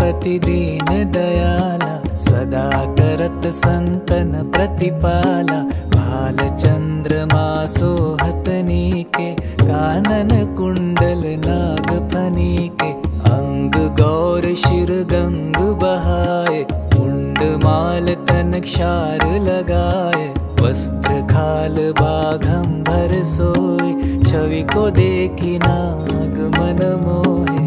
अति दीन दयाला, सदा करत संतन प्रतिपाला। भाल चंद्रमा सोहत नीके, कानन कुंडल नाग फनीके। अंग गौर शिर गंग बहाए, मुंड माल तन क्षार लगाए। वस्त्र खाल बाघंबर सोए, छवि को देखी नाग मन मोहे।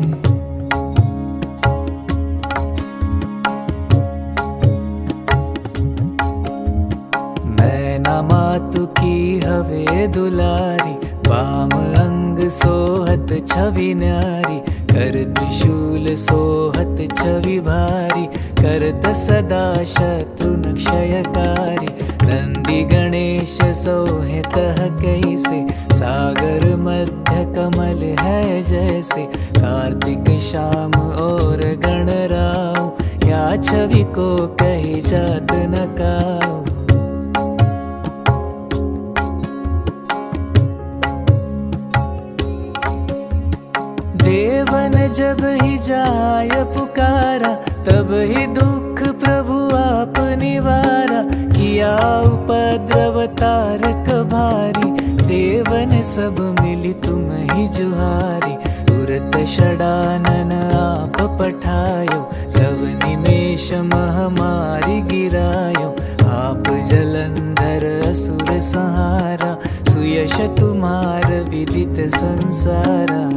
मैना मातु की हवे दुलारी, वाम अंग सोहत छवि न्यारी। कर त्रिशूल सोहत छवि भारी, करत सदा शत्रु क्षयकारी। नंदी गणेश सोहे तह कैसे, सागर मध्य कमल है जैसे। कार्तिक शाम और गणराव, या छवि को कही जात न काऊ। देवन जब ही जाय पुकारा, तब ही दुख प्रभु आप निवारा। किया उपद्रव तारक भारी, देवन सब मिली तुम ही जुहारी। तुरत षडानन आप पठायो, तब निमेष महामारी गिरायो। आप जलंधर असुर संहारा, सुयश तुम्हार विदित संसारा।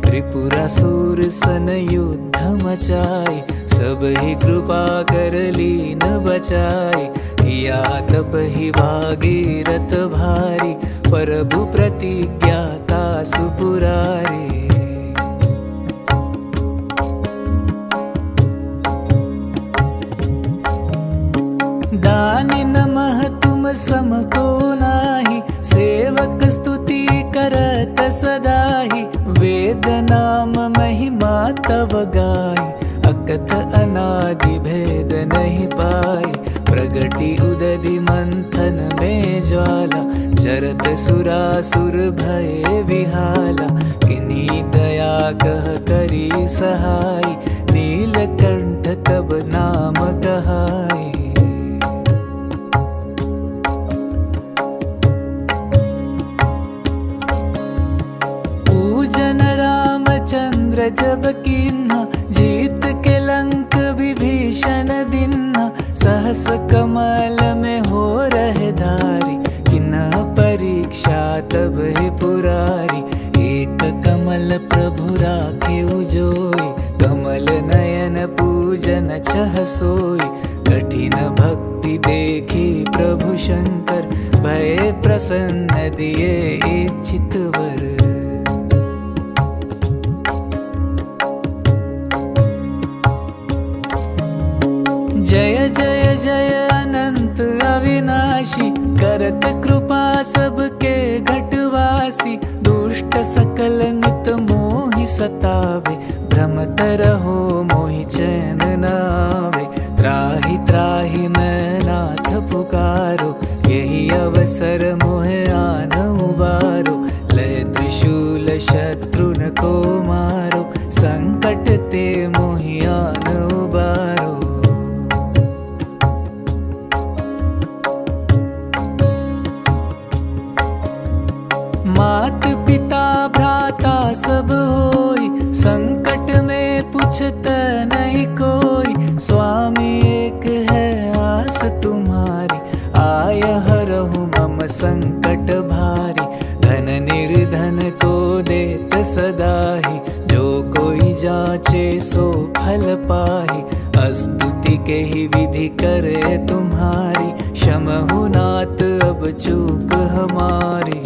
त्रिपुरासुर सन युद्ध मचाए, सब ही कृपा कर लीन बचाए। किया तप ही भागीरथ भारी, प्रभु प्रतिज्ञाता सुपुरारी। दानी नमः तुम सम को नाही, सेवक स्तुति करत सदाहि। वेद नाम महिमा तव गाई, अकथ अनादि भेद नहीं पाई। प्रगति उदधि मंथन में ज्वाला, जरत सुरासुर भय विहाला। किन्हीं दया कह करी सहाय, नीलकंठ तब नाम कहाई। पूजन रामचंद्र जब कीन्हा, जीत के लंक विभीषण दिन्हा। सहस कमल में हो रहे धारी, किन्ह परीक्षा तब ही पुरारी। एक कमल प्रभु राखे उजोई, कमल नयन पूजन छह सोई। कठिन भक्ति देखी प्रभु शंकर, भय प्रसन्न दिए इच्छित वर। जय जय जय अनंत अविनाशी, करत कृपा सबके घटवासी। दुष्ट सकल नित मोहि सतावे, भ्रमत रहो मोहि चैन न आवे। त्राहि त्राहि मैं नाथ पुकारो, यही अवसर मोहे आन उबारो। लय त्रिशूल शत्रुन को मारो, संकट ते मोहि आन उबारो। मात पिता भ्राता सब होई, संकट में पूछत नहीं कोई। स्वामी एक है आस तुम्हारी, आय हरहु मम संकट भारी। धन निर्धन को देत सदाहि, जो कोई जाचे सो फल पाहि। स्तुति के ही विधि करे तुम्हारी, क्षमहु नाथ अब चूक हमारी।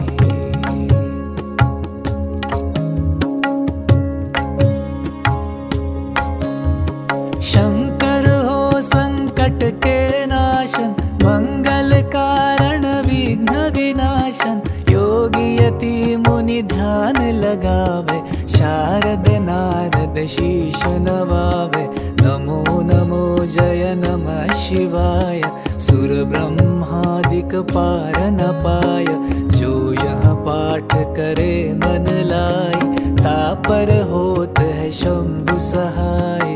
शंकर हो संकट के नाशन, मंगल कारण विघ्न विनाशन। योगी यति मुनि ध्यान लगावे, शारद नारद शीश नवावे। नमो नमो जय नमः शिवाय, सुर ब्रह्मादिक पार न पाय। जो यह पाठ करे मन लाई, तापर होत है शंभु सहाय।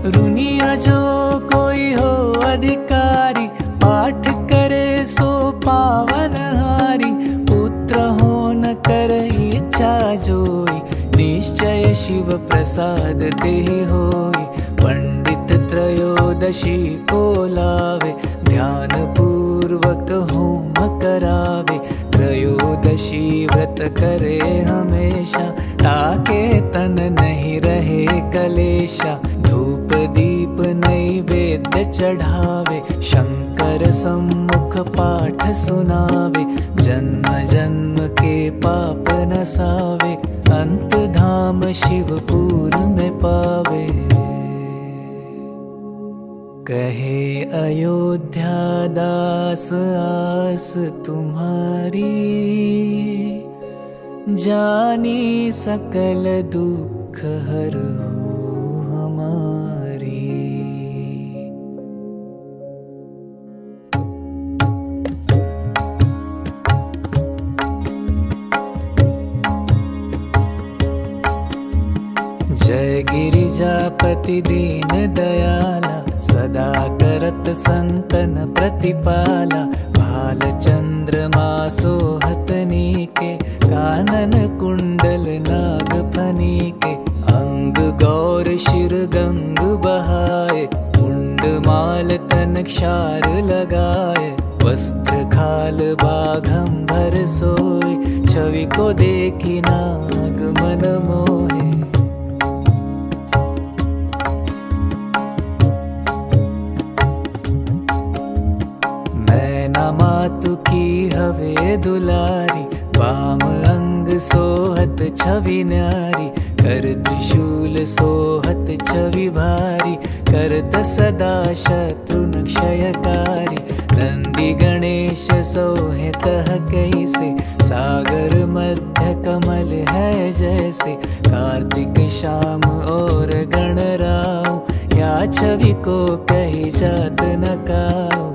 रुनिया जो कोई हो अधिकारी, पाठ करे सो पावन हारी। पुत्र हो न कर इच्छा जोई, निश्चय शिव प्रसाद देहि होई। पंडित त्रयोदशी को लावे, ध्यान पूर्वक होम करावे। त्रयोदशी व्रत करे हमेशा, ताके तन नहीं रहे कलेशा। धूप दीप नैवेद्य चढ़ावे, शंकर सम्मुख पाठ सुनावे। जन्म जन्म के पाप नसावे, अंत धाम शिवपुर में पावे। कहे अयोध्या दास आस तुम्हारी, जानी सकल दुख हरहु हमारी। जय गिरिजापति दीन दयाला, सदा करत संतन प्रतिपाला। भाल चंद्रमा सोहत नीके, कानन कुंडल नाग फनीके। अंग गौर शिर गंग बहाए, मुंड माल तन क्षार लगाए। वस्त्र खाल बाघंबर सोए, छवि को देखी नाग मन मोहे। मातु की हवे दुलारी, वाम अंग सोहत छवि न्यारी। कर त्रिशूल सोहत छवि भारी, करत सदा शत्रुन क्षयकारी। नंदी गणेश सोहे तह कैसे, सागर मध्य कमल है जैसे। कार्तिक श्याम और गणराव, या छवि को कही जात न काऊ।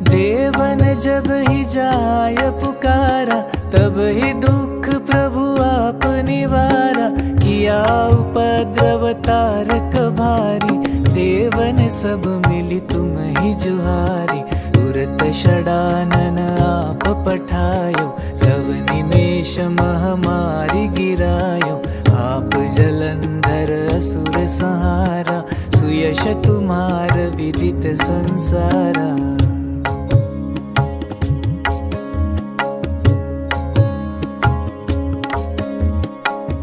देवन जब ही जाय पुकारा, तब ही दुख प्रभु आप निवारा। किया उपद्रव तारक भारी, देवन सब मिली तुम ही जुहारी। तुरत षडानन आप पठायो, तब निमेष महामारी गिरायो। आप जलंधर असुर संहारा, सुयश तुम्हार विदित संसारा।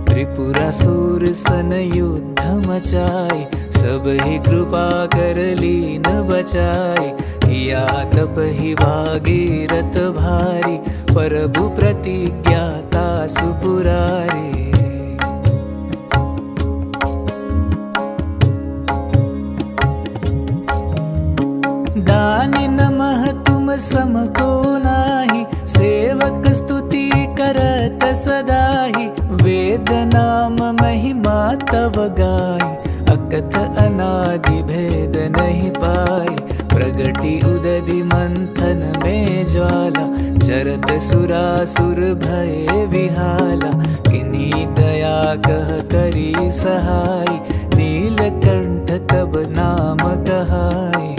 त्रिपुरासुर सन युद्ध मचाए, सब ही कृपा कर लीन बचाए। किया तप ही भागीरथ भारी, प्रभु प्रतिज्ञाता सुपुरारी। दानी नमः तुम सम को नाही, सेवक स्तुति करत सदाहि। वेद नाम महिमा तव गाई, अकथ अनादि भेद नहीं पाई। प्रगति उदधि मंथन में ज्वाला, जरत सुरासुर भय विहाला। किन्हीं दया कह करी सहाय, नीलकंठ तब नाम कहाई।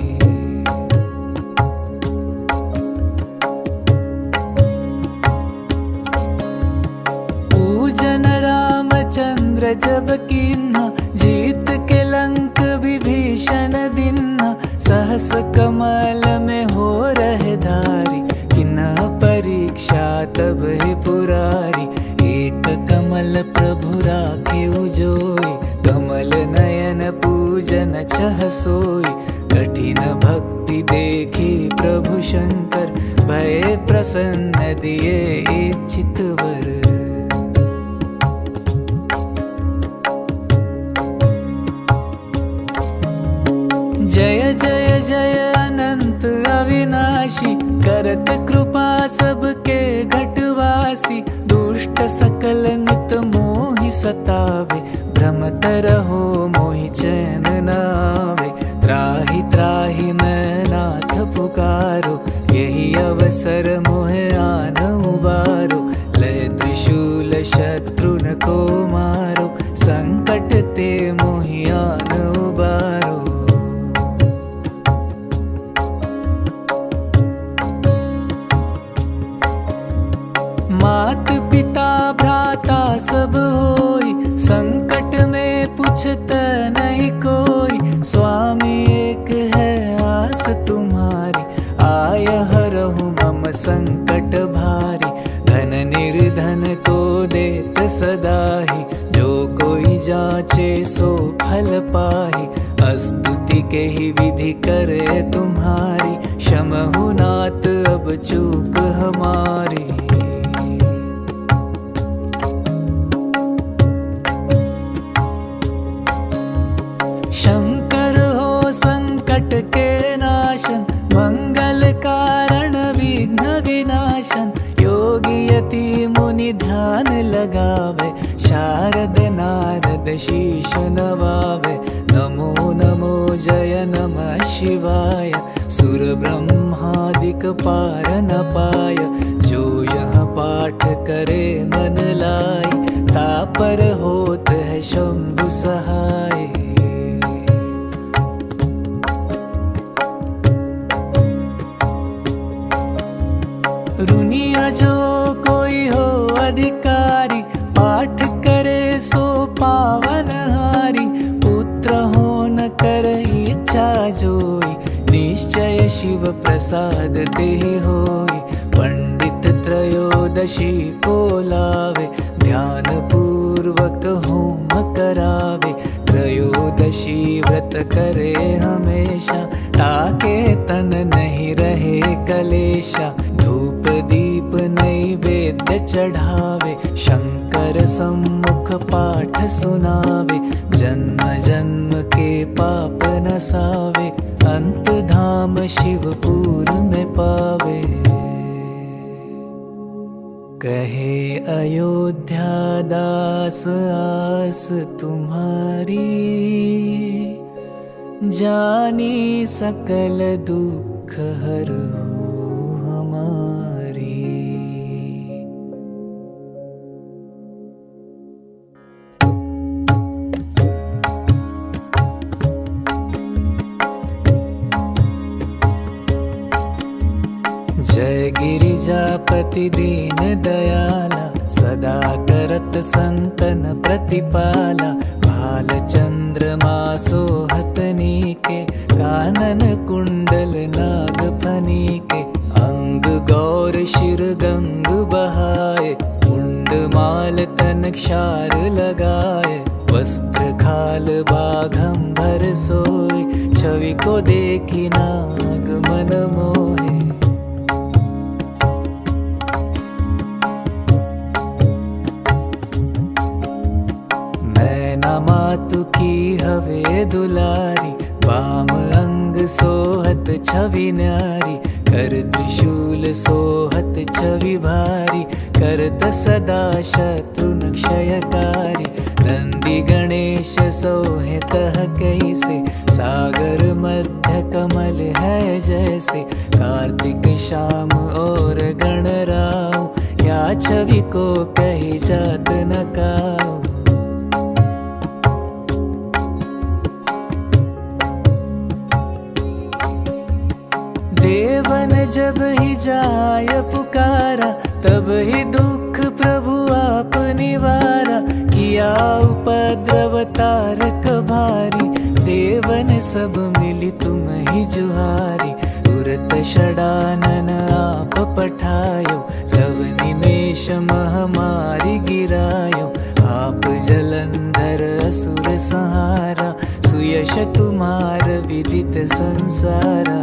चंद्र जब कीन्हा, जीत के लंक विभीषण दिन्हा। सहस कमल में हो रहे धारी, किन्ह परीक्षा तब ही पुरारी। एक कमल प्रभु राखे उजोई, कमल नयन पूजन छह सोई। कठिन भक्ति देखी प्रभु शंकर, भय प्रसन्न दिए इच्छित वर। जय जय जय अनंत अविनाशी, करत कृपा सबके घटवासी। दुष्ट सकल सतावे, भ्रमत रहो मोहि चैन न आवे। त्राहि त्राहि मैं नाथ पुकारो, यही अवसर मोहे आन उबारो। लय त्रिशूल शत्रुन को मारो, संकट ते मोहि आन उबारो। मात पिता भ्राता सब होई, संकट में पूछत नहीं कोई। स्वामी एक है आस तुम्हारी, आय हरहु मम संकट भारी। धन निर्धन को देत सदाहि, जो कोई जाचे सो फल पाहि। स्तुति के ही विधि करे तुम्हारी, क्षमहु नाथ अब चूक हमारी। शंकर हो संकट के नाशन, मंगल कारण विघ्न विनाशन। योगी यति मुनि ध्यान लगावे, शारद नारद शीश नवावे। नमो नमो जय नमः शिवाय, सुर ब्रह्मादिक पार न पाय। जो यह पाठ करे मन लाई, तापर होत है शंभु सहाय। रुनिया जो कोई हो अधिकारी, पाठ करे सो पावन हारी। पुत्र हो न कर इच्छा जोई, निश्चय शिव प्रसाद ते होई। पंडित त्रयोदशी को लावे, ध्यान पूर्वक होम करावे। त्रयोदशी व्रत करे हमेशा, ताके तन नहीं रहे कलेशा। धूप दीप नैवेद्य चढ़ावे, शंकर सम्मुख पाठ सुनावे। जन्म जन्म के पाप नसावे, अंत धाम शिवपुर में पावे। कहे अयोध्या दास आस तुम्हारी, जानी सकल दुख हरहु हमारी। जय गिरिजापति दीन दयाला, सदा करत संतन प्रतिपाला। भाल चंद्रमा सोहतनी के, कानन कुंडल नाग फनी के। अंग गौर शिर गंग बहाए, मुंड माल तन क्षार लगाए। वस्त्र खाल बाघंबर सोए, छवि को देखी नाग मन मोहे। मातु की हवे दुलारी, वाम अंग सोहत छवि न्यारी। कर त्रिशूल सोहत छवि भारी, करत सदा शत्रुन क्षयकारी। नंदी गणेश सोहे तह कैसे, सागर मध्य कमल है जैसे। कार्तिक शाम और गणराव, या छवि को कही जात न काऊ। देवन जब ही जाय पुकारा, तब ही दुख प्रभु आप निवारा। किया उपद्रव तारक भारी, देवन सब मिली तुम ही जुहारी। तुरत षडानन आप पठायो, तब निमेष महामारी गिरायो। आप जलंधर असुर संहारा, सुयश तुम्हार विदित संसारा।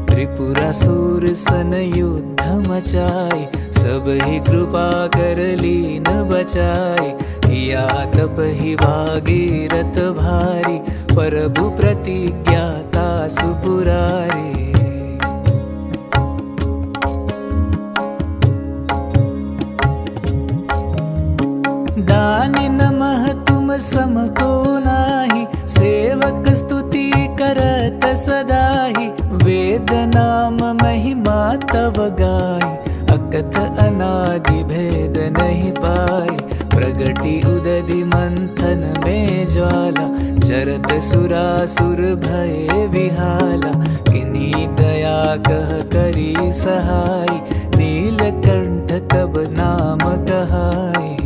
त्रिपुरासुर सन युद्ध मचाए, सब ही कृपा कर लीन बचाए। किया तप ही भागीरथ भारी, प्रभु प्रतिज्ञा तासु पुरारे। सम को नाही, सेवक स्तुति करत सदाही। वेद नाम महिमा तव गाई, अकथ अनादि भेद नहीं पाई। प्रगति उदधि मंथन में ज्वाला, चरत सुरासुर भय विहाला। किन्हीं दया कह करी सहाय, नीलकंठ तब नाम कहाई।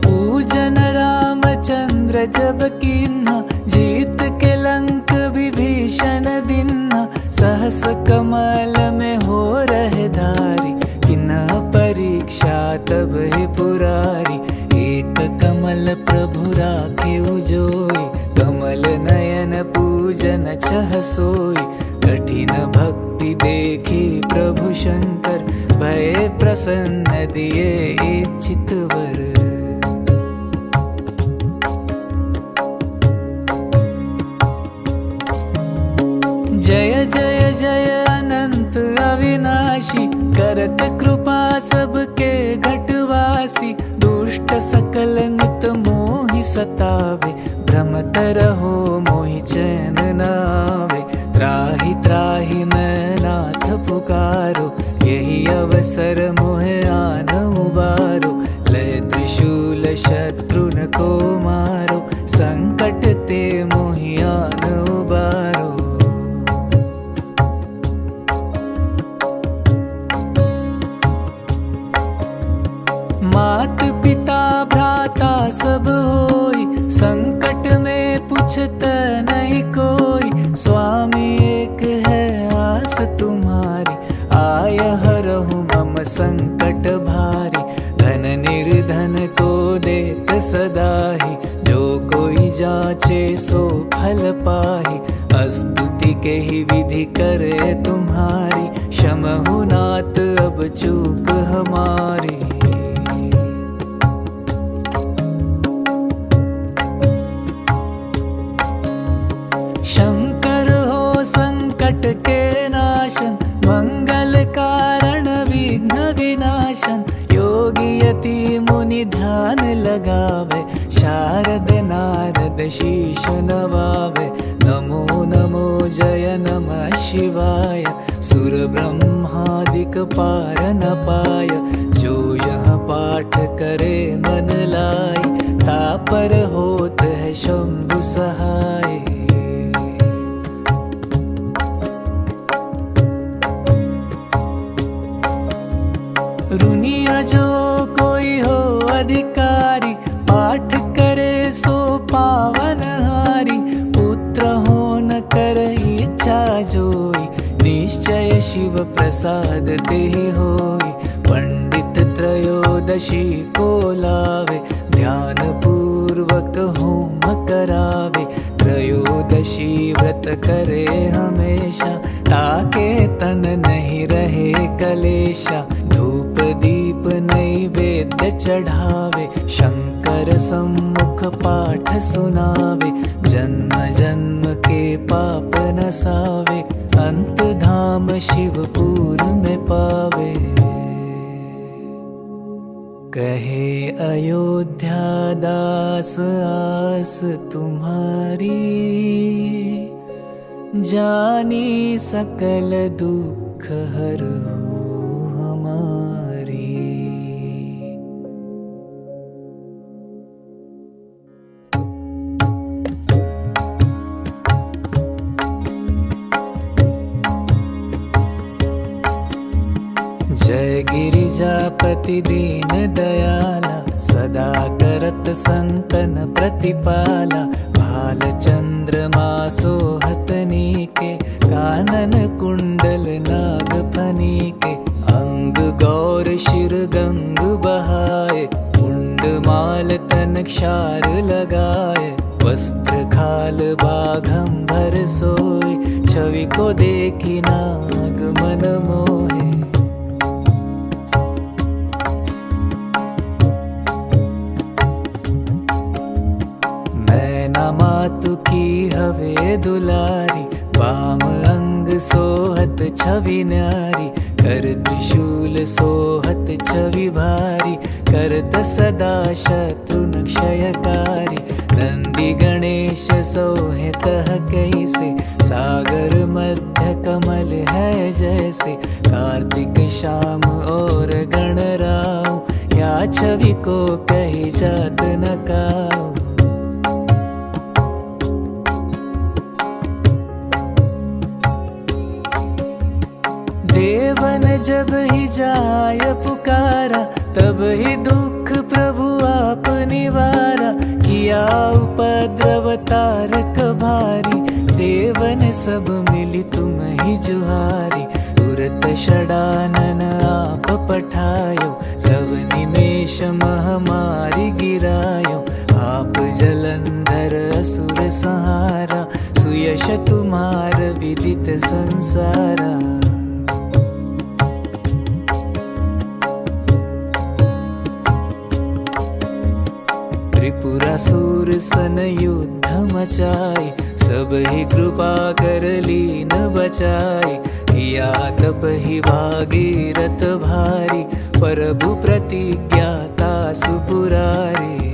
पूजन रामचंद्र जब कीन्हा, जीत के लंक विभीषण दिन्हा। सहस कमल में हो रहे धारी, किन्ह परीक्षा तब ही पुरारी। एक कमल प्रभु राखे उजोई, कमल नयन पूजन छह सोई। कठिन भक्ति देखी प्रभु शंकर, भय प्रसन्न दिए इच्छित वर। जय जय जय अनंत अविनाशी, करत कृपा सबके घटवासी। दुष्ट सकल नित मोहि सतावे, भ्रमत रहो मोहि चैन न आवे। त्राहि त्राहि मैं नाथ पुकारो, यही अवसर मोहे आन उबारो। लय त्रिशूल शत्रुन को मारो, संकट ते मोहि आन उबारो। मात पिता भ्राता सब होई, संकट में पूछत नहीं कोई। स्वामी एक है आस तुम्हारी, आय हरहु मम संकट भारी। धन निर्धन को देत सदाही, जो कोई जाचे सो फल पाही। स्तुति के ही विधि करे तुम्हारी, क्षमहु नाथ अब चूक हमारी। शंकर हो संकट के नाशन, मंगल कारण विघ्न विनाशन। योगी यति मुनि ध्यान लगावे, शारद नारद शीश नवावे। नमो नमो जय नमः शिवाय, सुर ब्रह्मादिक पार न पाय। जो यह पाठ करे मन लाई, तापर होत है शंभु सहाय। रुनिया जो कोई हो अधिकारी, पाठ करे सो पावन हारी। पुत्र हो न कर इच्छा जोई, निश्चय शिव प्रसाद तेहि होई। पंडित त्रयोदशी को लावे, ध्यान पूर्वक होम करावे। त्रयोदशी व्रत करे हमेशा, ताके तन नहीं रहे कलेशा। धूप दीप नैवेद्य चढ़ावे, शंकर सम्मुख पाठ सुनावे। जन्म जन्म के पाप नसावे, अंत धाम शिवपुर में पावे। कहे अयोध्या दास आस तुम्हारी, जानी सकल दुख हरहु हमारी। जय गिरिजापति दीन दयाला, सदा करत संतन प्रतिपाला। भाल चंद्रमा सोहतनी के, कानन कुंडल नाग फनी के। अंग गौर शिर गंग बहाए, मुंड माल तन क्षार लगाए। वस्त्र खाल बाघंबर सोए, छवि को देखी नाग मन मोहे। मातु की हवे दुलारी, वाम अंग सोहत छवि न्यारी, कर त्रिशूल सोहत छवि भारी, करत सदा शत्रु क्षयकारी। नंदी गणेश सोहे तह कैसे, सागर मध्य कमल है जैसे। कार्तिक श्याम और गणराव, या छवि को कही जात न काऊ। देवन जब ही जाय पुकारा, तब ही दुख प्रभु आप निवारा। किया उपद्रव तारक भारी, देवन सब मिली तुम ही जुहारी। तुरत षडानन आप पठायो, तब निमेष महामारी गिरायो। आप जलंधर असुर संहारा, सुयश तुम्हार विदित संसारा। त्रिपुरासुर सन युद्ध मचाए, सब ही कृपा कर लीन बचाए। किया तप ही भागीरथ भारी, प्रभु प्रतिज्ञा तासु पुरारी।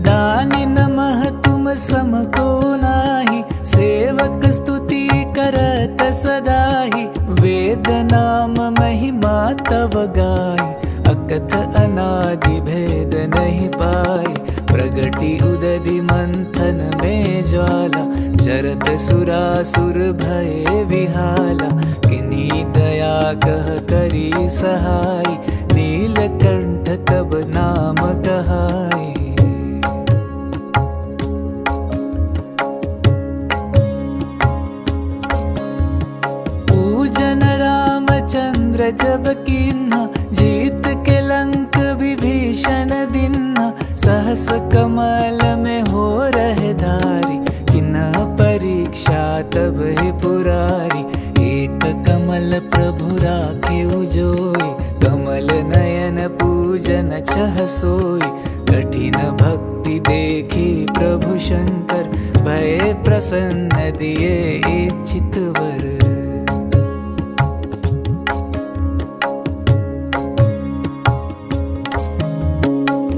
दानी नमः तुम सम को नाही, सेवक स्तुति करत सदाहि। वेद नाम महिमा तव गाई, अकथ अनादि भेद नहीं पाई। प्रगति उदधि मंथन में ज्वाला, जरत सुरासुर भय विहाला। किन्हीं दया कह करी सहाय, नीलकंठ तब नाम कहाई। पूजन रामचंद्र जब कीन्हा, जीत के लंक विभीषण दिन्हा। सहस कमल में हो रहे धारी, किन्हा परीक्षा तब ही पुरारी। एक कमल प्रभु राखे उजोई, कमल नयन पूजन छह सोई। कठिन भक्ति देखी प्रभु शंकर, भय प्रसन्न दिए इच्छित वर।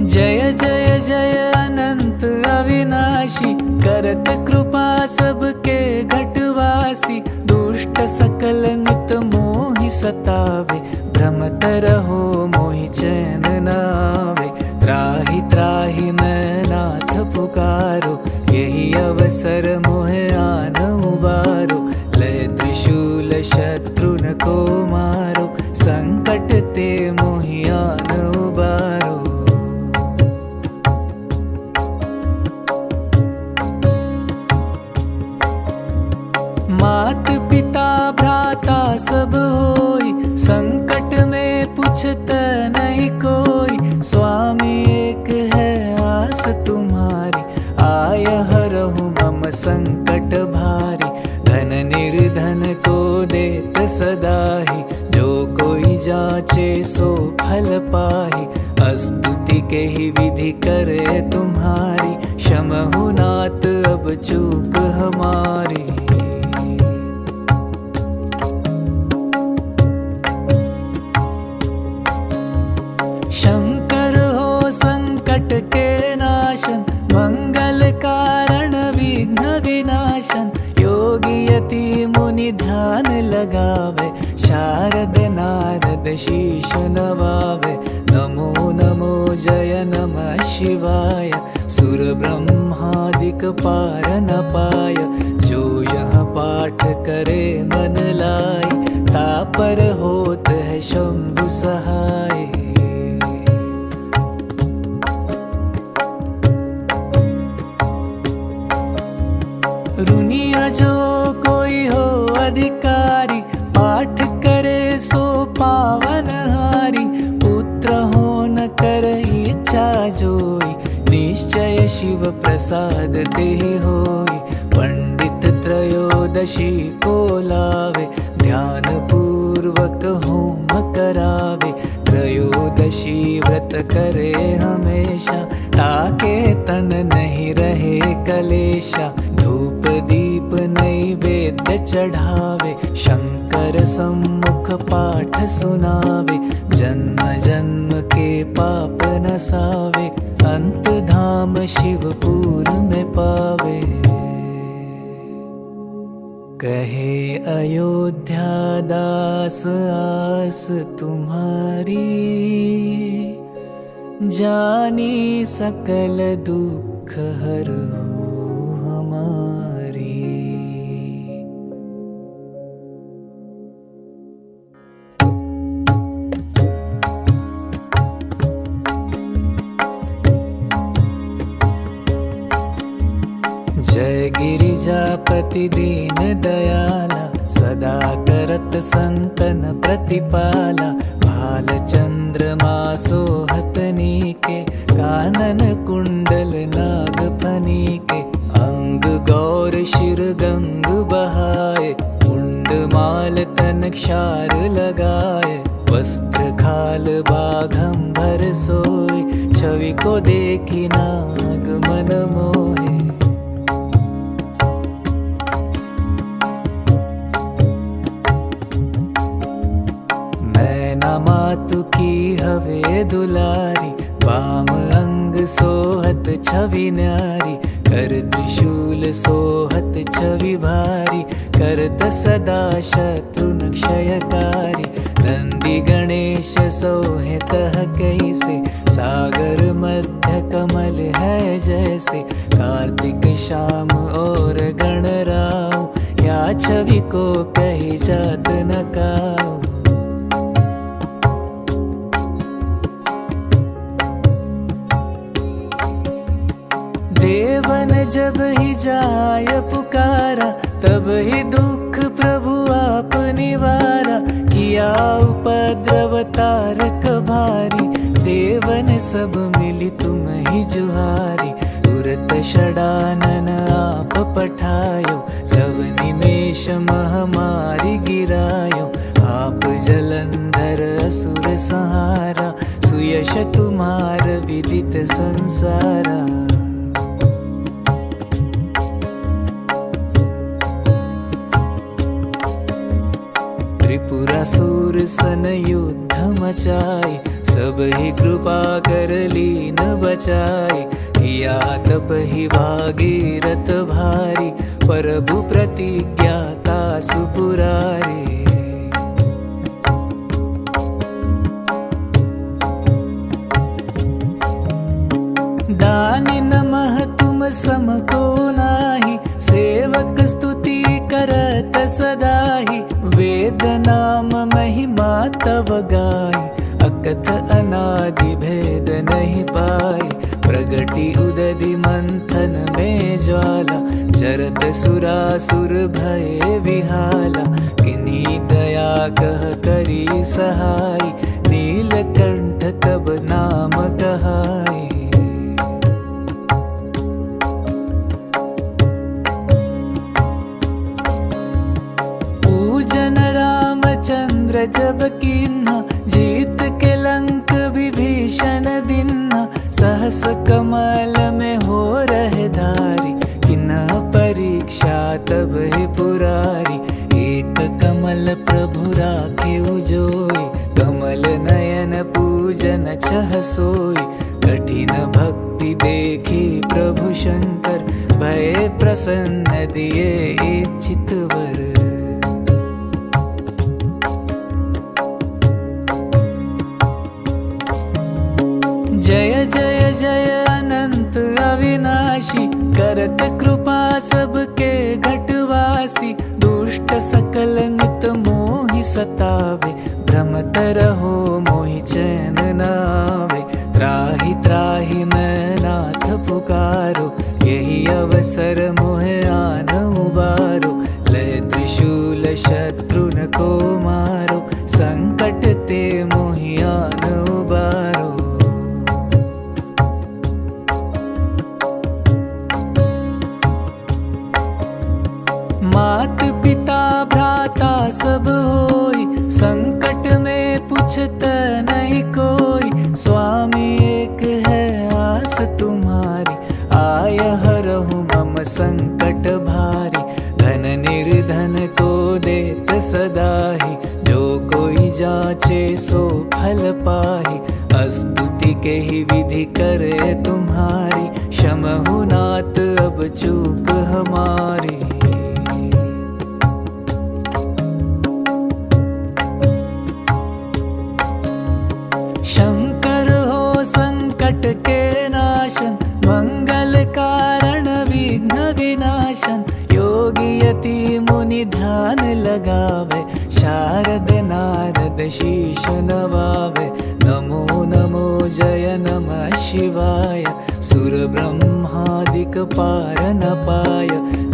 जय जय जय अनंत अविनाशी, करत कृपा सबके घटवासी। दुष्ट सकल नित मोहि सतावे, भ्रमत रहो मोहि चैन न आवे। त्राहि त्राहि मैं नाथ पुकारो, यही अवसर मोहे आन उबारो। लय त्रिशूल शत्रुन को मारो, संकट ते मोहि आन उबारो। मात पिता भ्राता सब होई, संकट में पूछत नहीं कोई। स्वामी एक है आस तुम्हारी, आय हरहु मम संकट भारी। धन निर्धन को देत सदाहि, जो कोई जाचे सो फल पाहि। स्तुति के ही विधि करे तुम्हारी, क्षमहु नाथ अब चूक हमारी। शंकर हो संकट के नाशन, मंगल कारण विघ्न विनाशन। योगी यति मुनि ध्यान लगावे, शारद नारद शीश नवावे। नमो नमो जय नमः शिवाय, सुर ब्रह्मादिक पार न पाय। जो यह पाठ करे मन लाई, तापर होत है शंभु सहाय। रुनिया जो कोई हो अधिकारी, पाठ करे सो पावन हारी। पुत्र हो न कर इच्छा जोई, निश्चय शिव प्रसाद ते होई। पंडित त्रयोदशी को लावे, ध्यान पूर्वक होम करावे। त्रयोदशी व्रत करे हमेशा, ताके तन नहीं रहे कलेशा, धूप दीप नैवेद्य चढ़ावे, शंकर सम्मुख पाठ सुनावे, जन्म जन्म के पाप नसावे, अंत धाम शिवपुर में पावे। कहे अयोध्या दास आस तुम्हारी, जानी सकल दुख हरहु हमारी। जय गिरिजापति दीन दयाला, सदा करत संतन प्रतिपाला, भाल चंद्रमा सोहतनी के, कानन कुंडल नाग फनी के, अंग गौर शिर गंग बहाए, मुंड माल तन क्षार लगाए, वस्त्र खाल बाघंबर सोए, छवि को देखी नाग मन मोहे। मातु की हवे दुलारी, वाम अंग सोहत छवि न्यारी, कर त्रिशूल सोहत छवि भारी, करत सदा शत्रुन क्षयकारी, नंदी गणेश सोहे तह कैसे, सागर मध्य कमल है जैसे, कार्तिक शाम और गणराव, या छवि को कही जात न काऊ। देवन जब ही जाय पुकारा, तब ही दुख प्रभु आप निवारा, किया उपद्रव तारक भारी, देवन सब मिली तुम ही जुहारी, तुरत षडानन आप पठायो, जब निमेष महामारी गिरायो, आप जलंधर असुर संहारा, सुयश तुम्हार विदित संसारा। त्रिपुरासुर सन युद्ध मचाए, सब ही कृपा कर लीन बचाए, किया तप ही भागीरथ भारी, प्रभु प्रतिज्ञाता सुपुरारी। दानी नमः तुम सम को नाही, सेवक स्तुति करत सदाहि, वेद नाम महिमा तव गाई, अकथ अनादि भेद नहीं पाई, प्रगति उदधि मंथन में ज्वाला, जरत सुरासुर भय विहाला, किन्हीं दया कह करी सहाय, नीलकंठ तब नाम कहाई। चंद्र जब कीन्हा, जीत के लंक विभीषण दिन्हा, सहस कमल में हो रहे धारी, किन्ह परीक्षा तब ही पुरारी, एक कमल प्रभु राखे उजोई, कमल नयन पूजन छह सोई, कठिन भक्ति देखी प्रभु शंकर, भय प्रसन्न दिए इच्छित वर। जय जय जय अनंत अविनाशी, करत कृपा सबके घटवासी, दुष्ट सकल नित मोहि सतावे, भ्रमत रहो मोहि चैन न आवे, त्राहि त्राहि मैं नाथ पुकारो, यही अवसर मोहे आन उबारो, लय त्रिशूल शत्रुन को मारो, संकट ते मोहि आन उबारो। मात पिता भ्राता सब होई, संकट में पूछत नहीं कोई, स्वामी एक है आस तुम संकट भारी, धन निर्धन को देत सदाहि, जो कोई जाचे सो फल पाहि। स्तुति के ही विधि करे तुम्हारी, क्षमहु नाथ अब चूक हमारी। शंकर हो संकट के नाशन, मंगल कारण विघ्न विनाशन। योगी यति मुनि ध्यान लगावे, शारद नारद शीश नवावे। नमो नमो जय नमः शिवाय, सुर ब्रह्मादिक पार न पाय।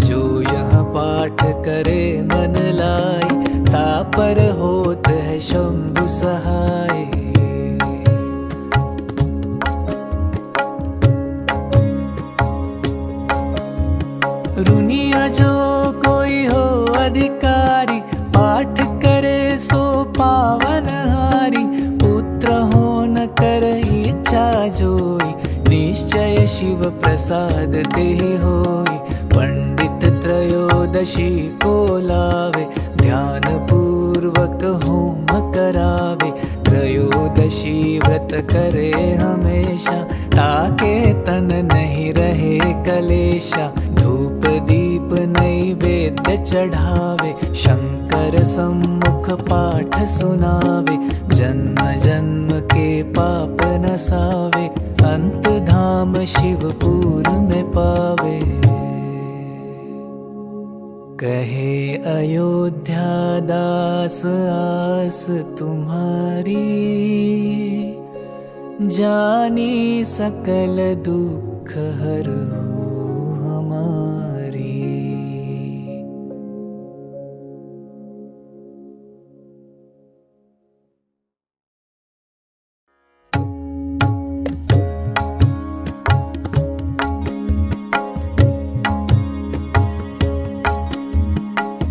जो यह पाठ करे मन लाई, तापर होत है शंभु सहाय। रुनिया जो कोई हो अधिकारी, पाठ करे सो पावन हारी। पुत्र हो न कर इच्छा जोई, निश्चय शिव प्रसाद तेहि होई। पंडित त्रयोदशी को लावे, ध्यान पूर्वक होम करावे। त्रयोदशी व्रत करे हमेशा, ताके तन नहीं रहे कलेशा। धूप दीप नैवेद्य चढ़ावे, शंकर सम्मुख पाठ सुनावे। जन्म जन्म के पाप नसावे, अंत धाम शिवपुर में पावे। कहे अयोध्या दास आस तुम्हारी, जानी सकल दुख हरहु हमारी।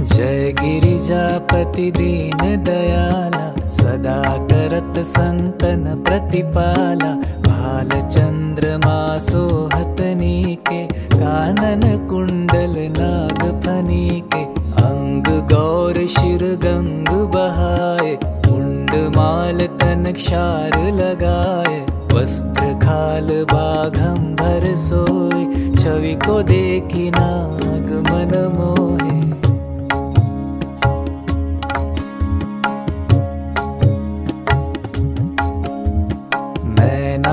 जय गिरिजापति दीन दयाला, सदा करत संतन प्रतिपाला। भाल चंद्रमा सोहत नीके, कानन कुंडल नाग फनीके। अंग गौर शिर गंग बहाए, मुंड माल तन क्षार लगाए। वस्त्र खाल बाघंबर सोए, छवि को देखी नाग मन मोहे।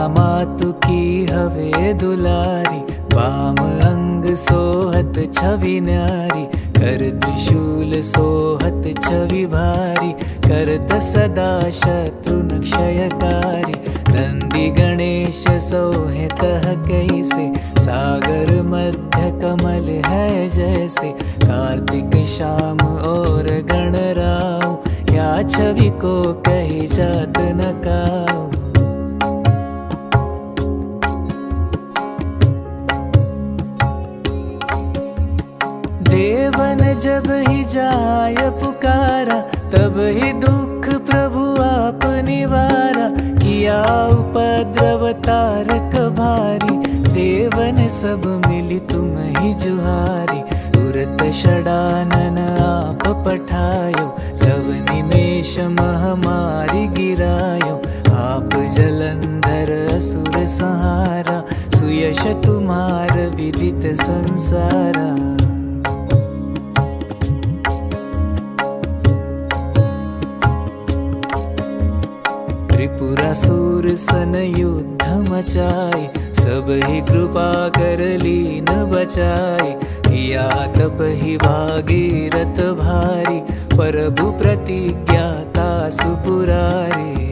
मातु की हवे दुलारी, वाम अंग सोहत छवि न्यारी। कर त्रिशूल सोहत छवि भारी, करत सदा शत्रु क्षयकारी। नंदी गणेश सोहे तह कैसे, सागर मध्य कमल है जैसे। कार्तिक शाम और गणराव, या छवि को कही जात न काऊ। देवन जब ही जाय पुकारा, तब ही दुख प्रभु आप निवारा। किया उपद्रव तारक भारी, देवन सब मिली तुम ही जुहारी। तुरत षडानन आप पठायो, तब निमेष महामारी गिरायो। आप जलंधर असुर संहारा, सुयश तुम्हार विदित संसारा। त्रिपुरासुर सन युद्ध मचाए, सब ही कृपा कर लीन बचाए। किया तप ही भागीरथ भारी, प्रभु प्रतिज्ञा तासु पुरारी।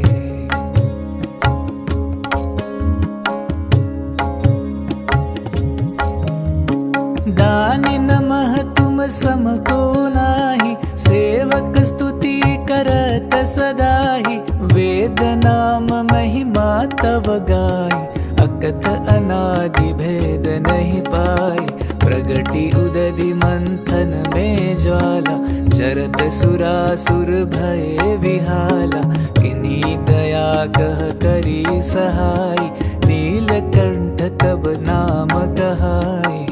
दानी नमः तुम सम को नाही, सेवक स्तुति करत सदाहि। वेद नाम महिमा तव गाई, अकथ अनादि भेद नहीं पाई। प्रगति उदधि मंथन में ज्वाला, जरत सुरासुर भय विहाला। किन्हीं दया कह करी सहाय, नीलकंठ तब नाम कहाई।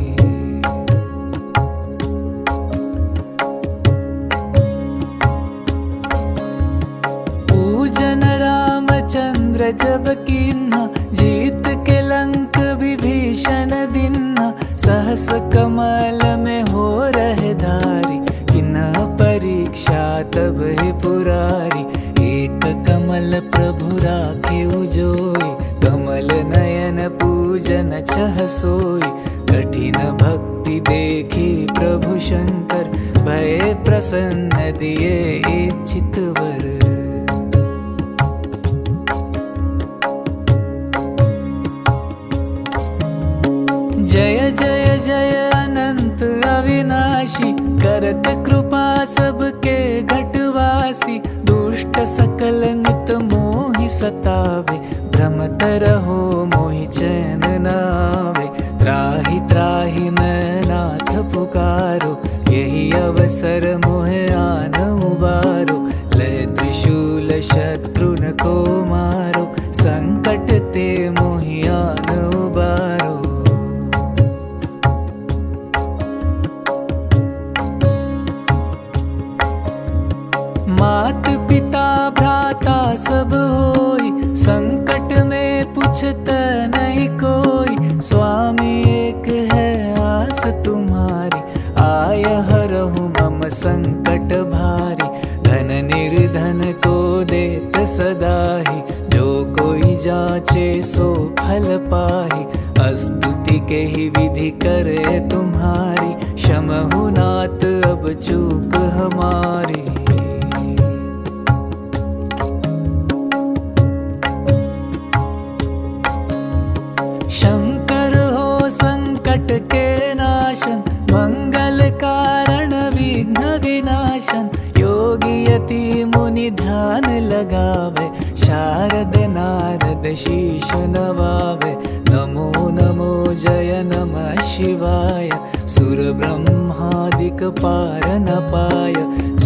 जन छह सोई। कठिन भक्ति देखी प्रभु शंकर, भय प्रसन्न दिए इच्छित वर। जय जय जय अनंत अविनाशी, करत कृपा सबके घटवासी। दुष्ट सकल नित मोहि सतावे, भ्रमत रहो मोहि चैन न आवे। त्राहि त्राहि मैं नाथ पुकारो, यही अवसर मोहे आन उबारो। लय त्रिशूल शत्रुन को मारो, संकट ते मोहि आन उबारो। मात पिता भ्राता सब होई, संकट में पूछत नहीं कोई। स्वामी एक है आस तुम्हारी, आय हरहु मम संकट भारी। धन निर्धन को देत सदाहि, जो कोई जाचे सो फल पाहि। स्तुति के ही विधि करे तुम्हारी, क्षमहु नाथ अब चूक हमारी। शंकर हो संकट के नाशन, मंगल कारण विघ्न विनाशन। योगी यति मुनि ध्यान लगावे, शारद नारद शीश नवावे। नमो नमो जय नमः शिवाय, सुर ब्रह्मादिक पार न पाय।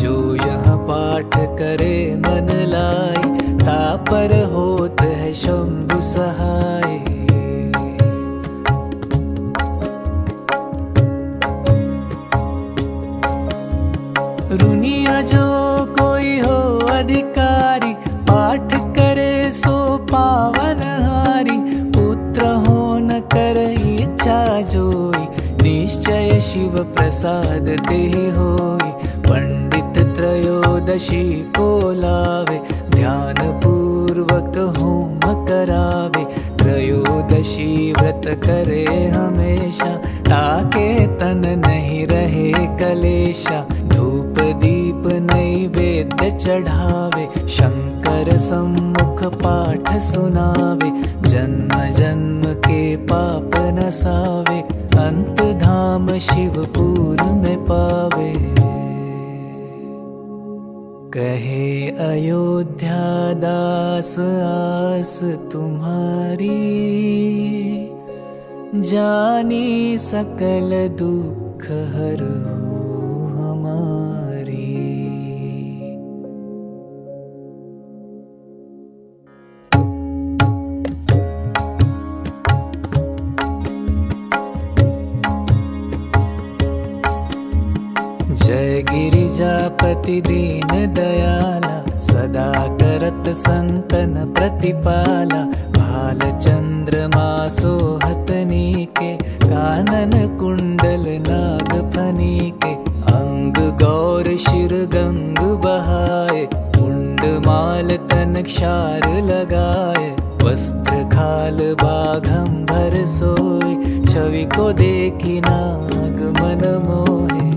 जो यह पाठ करे मन लाई, तापर होत है शंभु सहाय। रुनिया जो कोई हो अधिकारी, पाठ करे सो पावन हारी। पुत्र हो न कर इच्छा जोई, निश्चय शिव प्रसाद तेहि होई। पंडित त्रयोदशी को लावे, ध्यान पूर्वक होम करावे। त्रयोदशी व्रत करे हमेशा, ताके तन नहीं रहे कलेशा। धूप दीप नैवेद्य चढ़ावे, शंकर सम्मुख पाठ सुनावे। जन्म जन्म के पाप नसावे, अंत धाम शिवपुर में पावे। कहे अयोध्या दास आस तुम्हारी, जानी सकल दुख हरहु हमारी। जय गिरिजापति दीन दयाला, सदा करत संतन प्रतिपाला। भाल चंद्रमा सोहत नीके, कानन कुंडल नाग फनीके। अंग गौर शिर गंग बहाए, मुंड माल तन क्षार लगाए। वस्त्र खाल बाघंबर सोए, छवि को देखी नाग मन मोहे।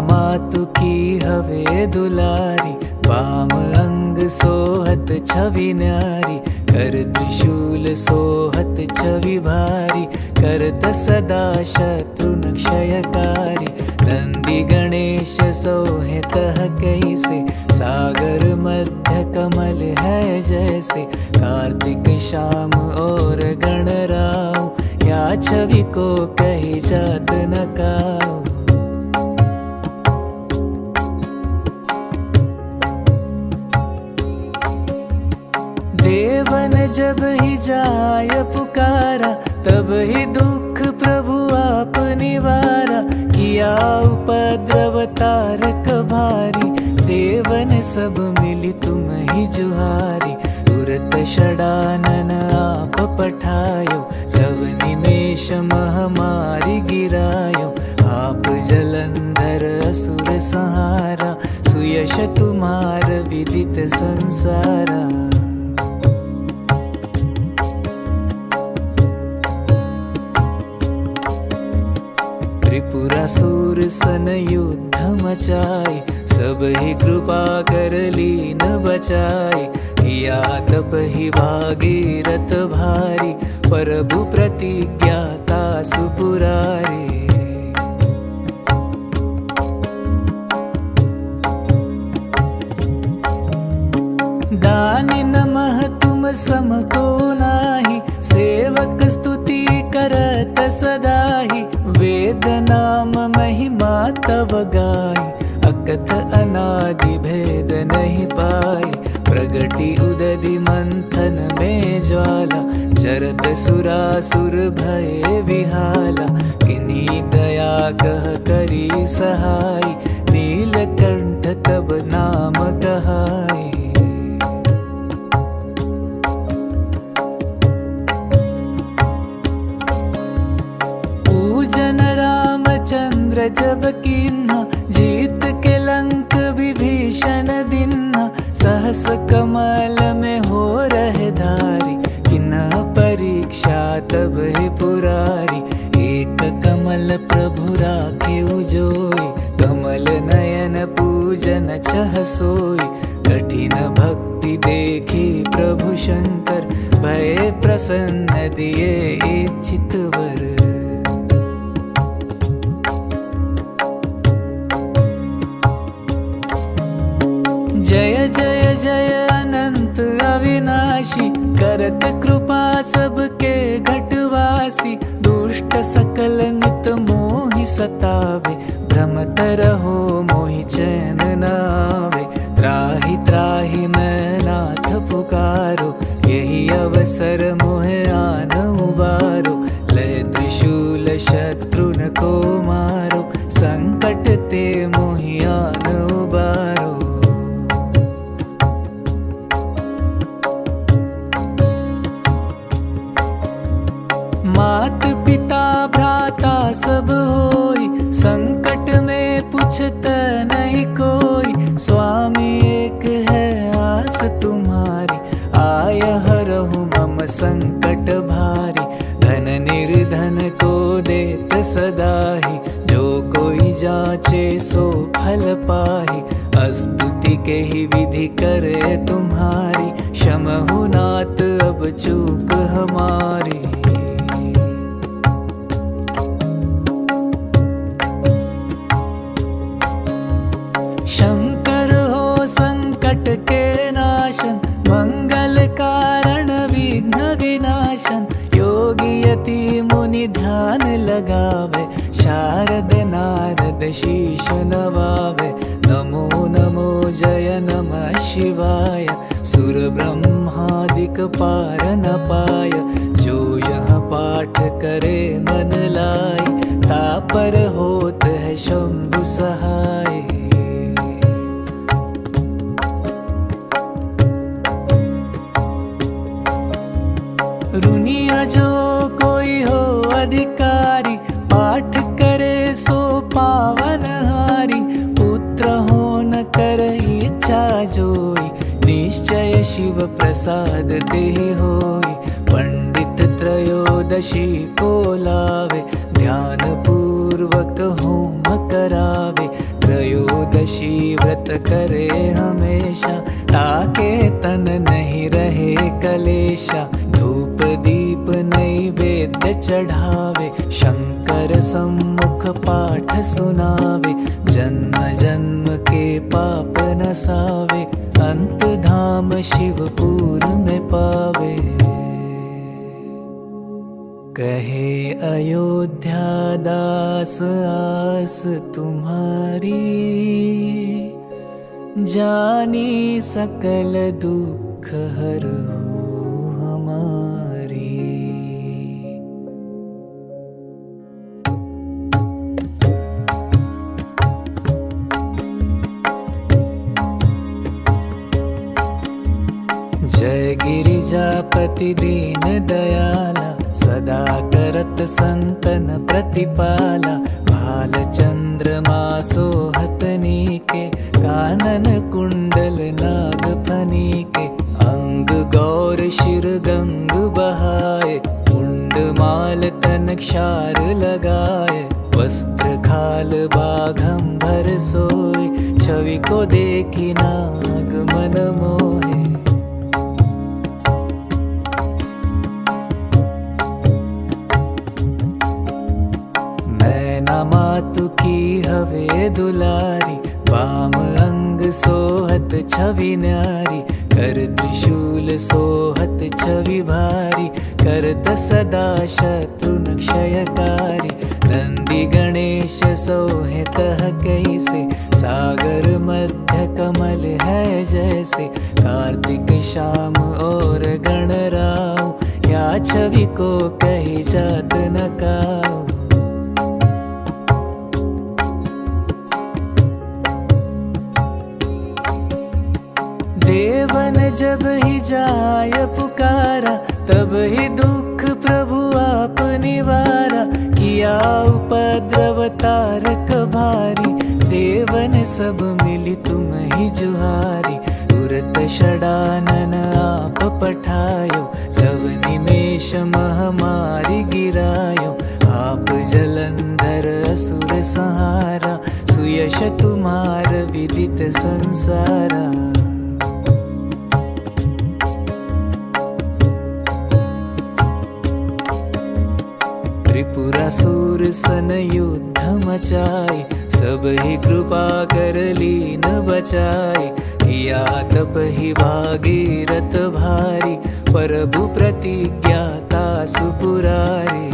मातु की हवे दुलारी, वाम अंग सोहत छवि न्यारी। कर त्रिशूल सोहत छवि भारी, करत सदा शत्रुन क्षयकारी। नंदी गणेश सोहे तह कैसे, सागर मध्य कमल है जैसे। कार्तिक शाम और गणराव, या छवि को कही जात न काऊ। देवन जब ही जाय पुकारा, तब ही दुख प्रभु आप निवारा। किया उपद्रव तारक भारी, देवन सब मिली तुम ही जुहारी। तुरत षडानन आप पठायो, तब निमेष महामारी गिरायो। आप जलंधर असुर संहारा, सुई यश तुम्हार विदित संसारा। त्रिपुरासुर सन युद्ध मचाए, सब ही कृपा कर लीन बचाए। किया तप ही भागीरथ भारी, प्रभु प्रतिज्ञाता सुपुरारी। दानी नमः तुम समको नाही, सेवक स्तुति करत सदाहि। वेद नाम महिमा तव गाई, अकथ अनादि भेद नहीं पाई। प्रगति उदधि मंथन में ज्वाला, चरत सुरासुर भय विहाला। किन्हीं दया कह करी सहाय, नीलकंठ तब नाम कहाई। पूजन रामचंद्र जब कीन्हा, जीत के लंक विभीषण दिन्हा। सहस कमल में हो रहे धारी, किन्ह परीक्षा तब ही पुरारी। एक कमल प्रभु राखे उजोई, कमल नयन पूजन चह सोई। कठिन भक्ति देखी प्रभु शंकर, भय प्रसन्न दिए इच्छित वर। जय जय जय अनंत अविनाशी, करत कृपा सबके घटवासी। दुष्ट सकल नित मोहि सतावे, भ्रमत रहो मोहि चैन न आवे। त्राहि त्राहि मैं नाथ पुकारो, यही अवसर मोहे आन उबारो। लय त्रिशूल शत्रुन को मारो, संकट ते मोहि आन उबारो। मात पिता भ्राता सब होई, संकट में पूछत नहीं कोई। स्वामी एक है आस तुम्हारी, आय हरहु मम संकट भारी। धन निर्धन को देत सदाहि, जो कोई जाचे सो फल पाहि। स्तुति के ही विधि करे तुम्हारी, क्षमहु नाथ अब चूक हमारी। शंकर हो संकट के नाशन, मंगल कारण विघ्न विनाशन। योगी यति मुनि ध्यान लगावे, शारद नारद शीश नवावे। नमो नमो जय नमः शिवाय, सुर ब्रह्मादिक पार न पाय। जो यह पाठ करे मन लाई, तापर होत है शंभु सहाय। रुनिया जो कोई हो अधिकारी, पाठ करे सो पावन हारी। पुत्र हो न कर इच्छा जोई, निश्चय शिव प्रसाद ते होई। पंडित त्रयोदशी को लावे, ध्यान पूर्वक होम करावे। त्रयोदशी व्रत करे हमेशा, ताके तन नहीं रहे कलेशा। धूप दीप नैवेद्य चढ़ावे, शंकर सम्मुख पाठ सुनावे। जन्म जन्म के पाप नसावे, अंत धाम शिवपुर में पावे। कहे अयोध्या दास आस तुम्हारी, जानी सकल दुख हरहु हमारी। जय गिरिजापति दीन दयाला, सदा करत संतन प्रतिपाला। भाल चंद्रमा सोहतनी के, कानन कुंडल नाग फनी के, अंग गौर शिर गंग बहाए, मुंड माल तन क्षार लगाए, वस्त्र खाल बाघंबर सोए, छवि को देखी नाग मन मोहे। मैना मातु की हवे दुलारी, वाम अंग सोहत छवि न्यारी, कर त्रिशूल सोहत छवि भारी, करत सदा शत्रुन क्षयकारी, नंदी गणेश सोहे तह कैसे, सागर मध्य कमल है जैसे, कार्तिक श्याम और गणराव, या छवि को कही जात न काऊ। देवन जब ही जाय पुकारा, तब ही दुख प्रभु आप निवारा, किया उपद्रव तारक भारी, देवन सब मिली तुम ही जुहारी, तुरत षडानन आप पठायो, तब निमेष महामारी गिरायो, आप जलंधर असुर संहारा, सुयश तुम्हार विदित संसारा। त्रिपुरासुर सन युद्ध मचाए, सब ही कृपा कर लीन बचाए, किया तप ही भागीरथ भारी, प्रभु प्रतिज्ञा तासु पुरारे।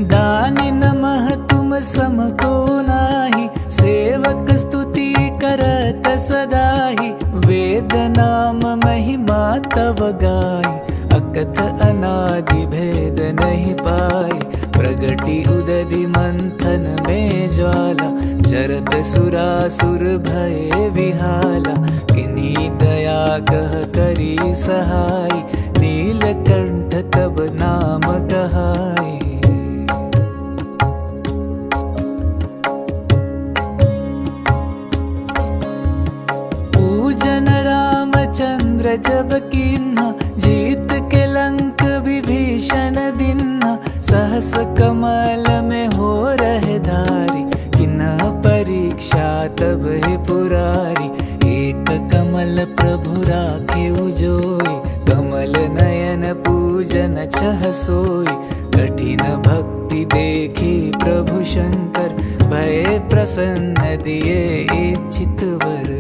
दानी नमः तुम सम को नाही, सेवक स्तुति करत सदाहि, वेद नाम महिमा तव गाई, अकथ अनादि भेद नहीं पाई, प्रगति उदधि मंथन में ज्वाला, जरत सुरासुर भय विहाला, किन्ही दया कह करी सहाय, नीलकंठ तब नाम कहाई। चंद्र जब कीन्हा, जीत के लंक विभीषण दिन्हा, सहस कमल में हो रहे धारी, किन्हा परीक्षा तब ही पुरारी, एक कमल प्रभु राखे उजोई, कमल नयन पूजन छह सोई, कठिन भक्ति देखी प्रभु शंकर, भय प्रसन्न दिए इच्छित वर।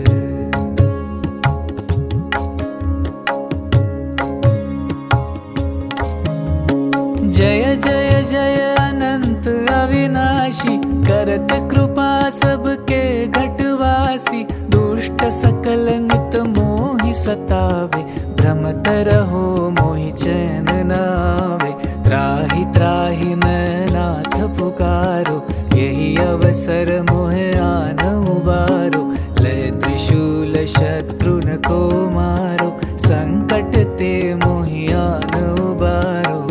जय जय जय अनंत अविनाशी, करत कृपा सबके घटवासी, दुष्ट सकल नित मोहि सतावे, भ्रमत रहो मोहि चैन न आवे, त्राहि त्राहि मैं नाथ पुकारो, यही अवसर मोहे आन उबारो, लय त्रिशूल शत्रुन को मारो, संकट ते मोहि आन उबारो।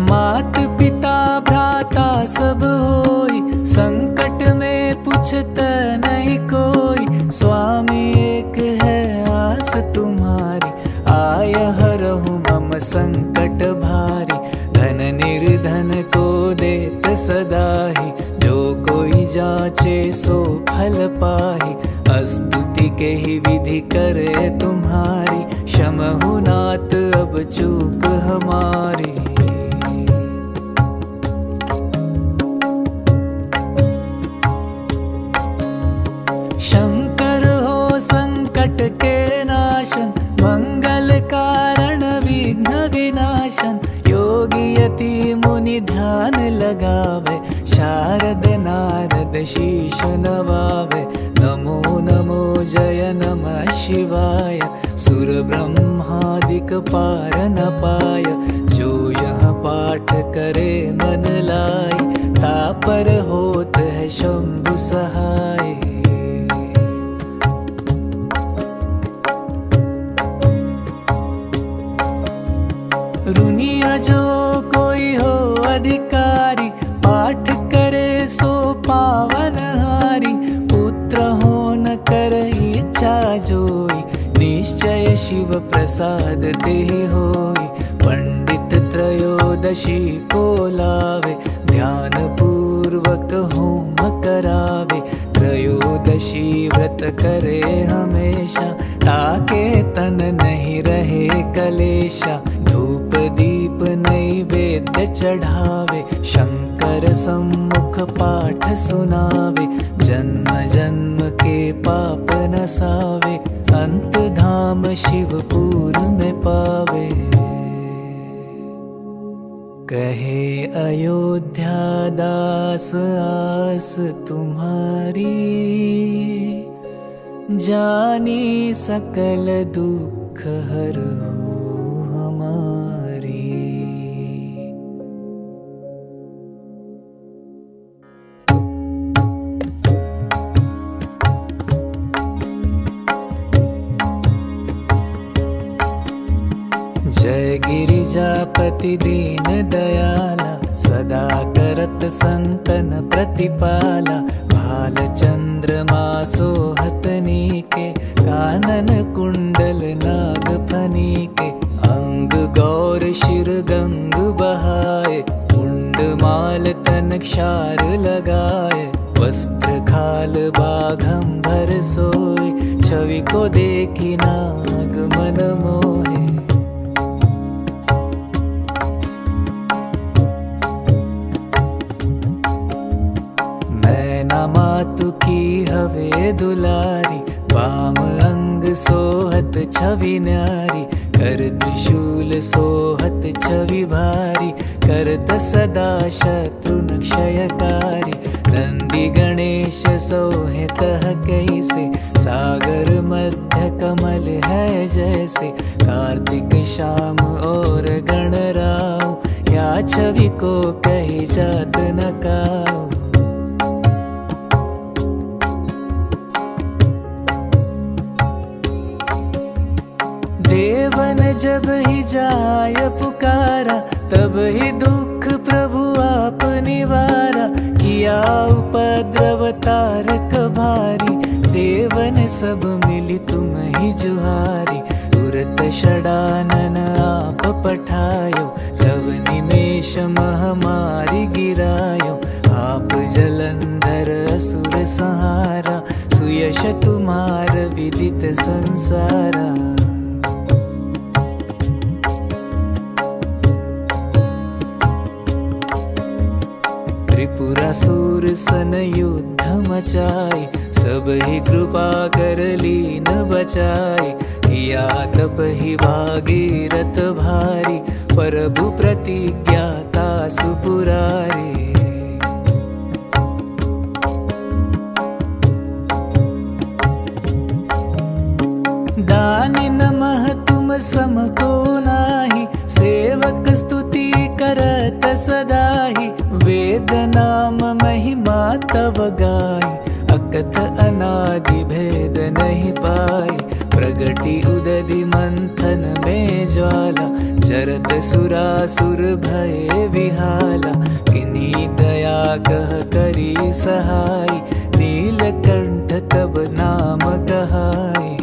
मात पिता भ्राता सब होई, संकट में पूछत नहीं कोई, स्वामी एक है आस तुम्हारी, आय हरहु मम संकट भारी, धन निर्धन को देत सदाहि, जो कोई जाचे सो फल पाहि, स्तुति के ही विधि करे तुम्हारी, क्षमहु नाथ अब चूक हमारी। शंकर हो संकट के नाशन, मंगल कारण विघ्न विनाशन, योगी यति मुनि ध्यान लगावे, शारद नारद शीश नवावे, नमो नमो जय नमः शिवाय, सुर ब्रह्मादिक पार न पाय, जो यह पाठ करे मन लाय, तापर होत है शंभु सहाय। रुनिया जो कोई हो अधिकारी, पाठ करे सो पावन हारी। पुत्र हो न कर इच्छा जोई, निश्चय शिव प्रसाद देहि होई। पंडित त्रयोदशी को लावे, ध्यान पूर्वक होम करावे। त्रयोदशी व्रत करे हमेशा, ताके तन नहीं रहे कलेशा। धूप दीप नैवेद्य चढ़ावे, शंकर सम्मुख पाठ सुनावे। जन्म जन्म के पाप नसावे, अंत धाम शिवपुर में पावे। कहे अयोध्या दास आस तुम्हारी, जानी सकल दुख हरहु हमारी। जय गिरिजापति दीन दयाला, सदा करत संतन प्रतिपाला। भाल चंद्रमा सोहत नीके, कानन कुंडल नाग फनीके। अंग गौर शिर गंग बहाए, मुंड माल तन क्षार लगाए। वस्त्र खाल बाघंबर सोए, छवि को देखी नाग मन मोहे। मातु की हवे दुलारी, वाम अंग सोहत छवि न्यारी। कर त्रिशूल सोहत छवि भारी, करत सदा शत्रु क्षयकारी। नंदी गणेश सोहे तह कैसे, सागर मध्य कमल है जैसे। कार्तिक श्याम और गणराव, या छवि को कही जात न काऊ। देवन जब ही जाय पुकारा, तब ही दुख प्रभु आप निवारा। किया उपद्रव तारक भारी, देवन सब मिली तुम ही जुहारी। तुरत षडानन आप पठायो, तब निमेष महामारी गिरायो। आप जलंधर असुर संहारा, सुयश तुम्हार विदित संसारा। त्रिपुरासुर सन युद्ध मचाए, सब ही कृपा कर लीन बचाए। किया तप ही भागीरथ भारी, प्रभु प्रतिज्ञा तासु पुरारी। दानी नमः तुम सम को नाही, सेवक स्तुति करत सदाहि। वेद नाम महिमा तव गाई, अकथ अनादि भेद नहीं पाई। प्रगति उदधि मंथन में ज्वाला, जरत सुरासुर भय विहाला। किन्हीं दया कह करी सहाय, नीलकंठ तब नाम कहाई।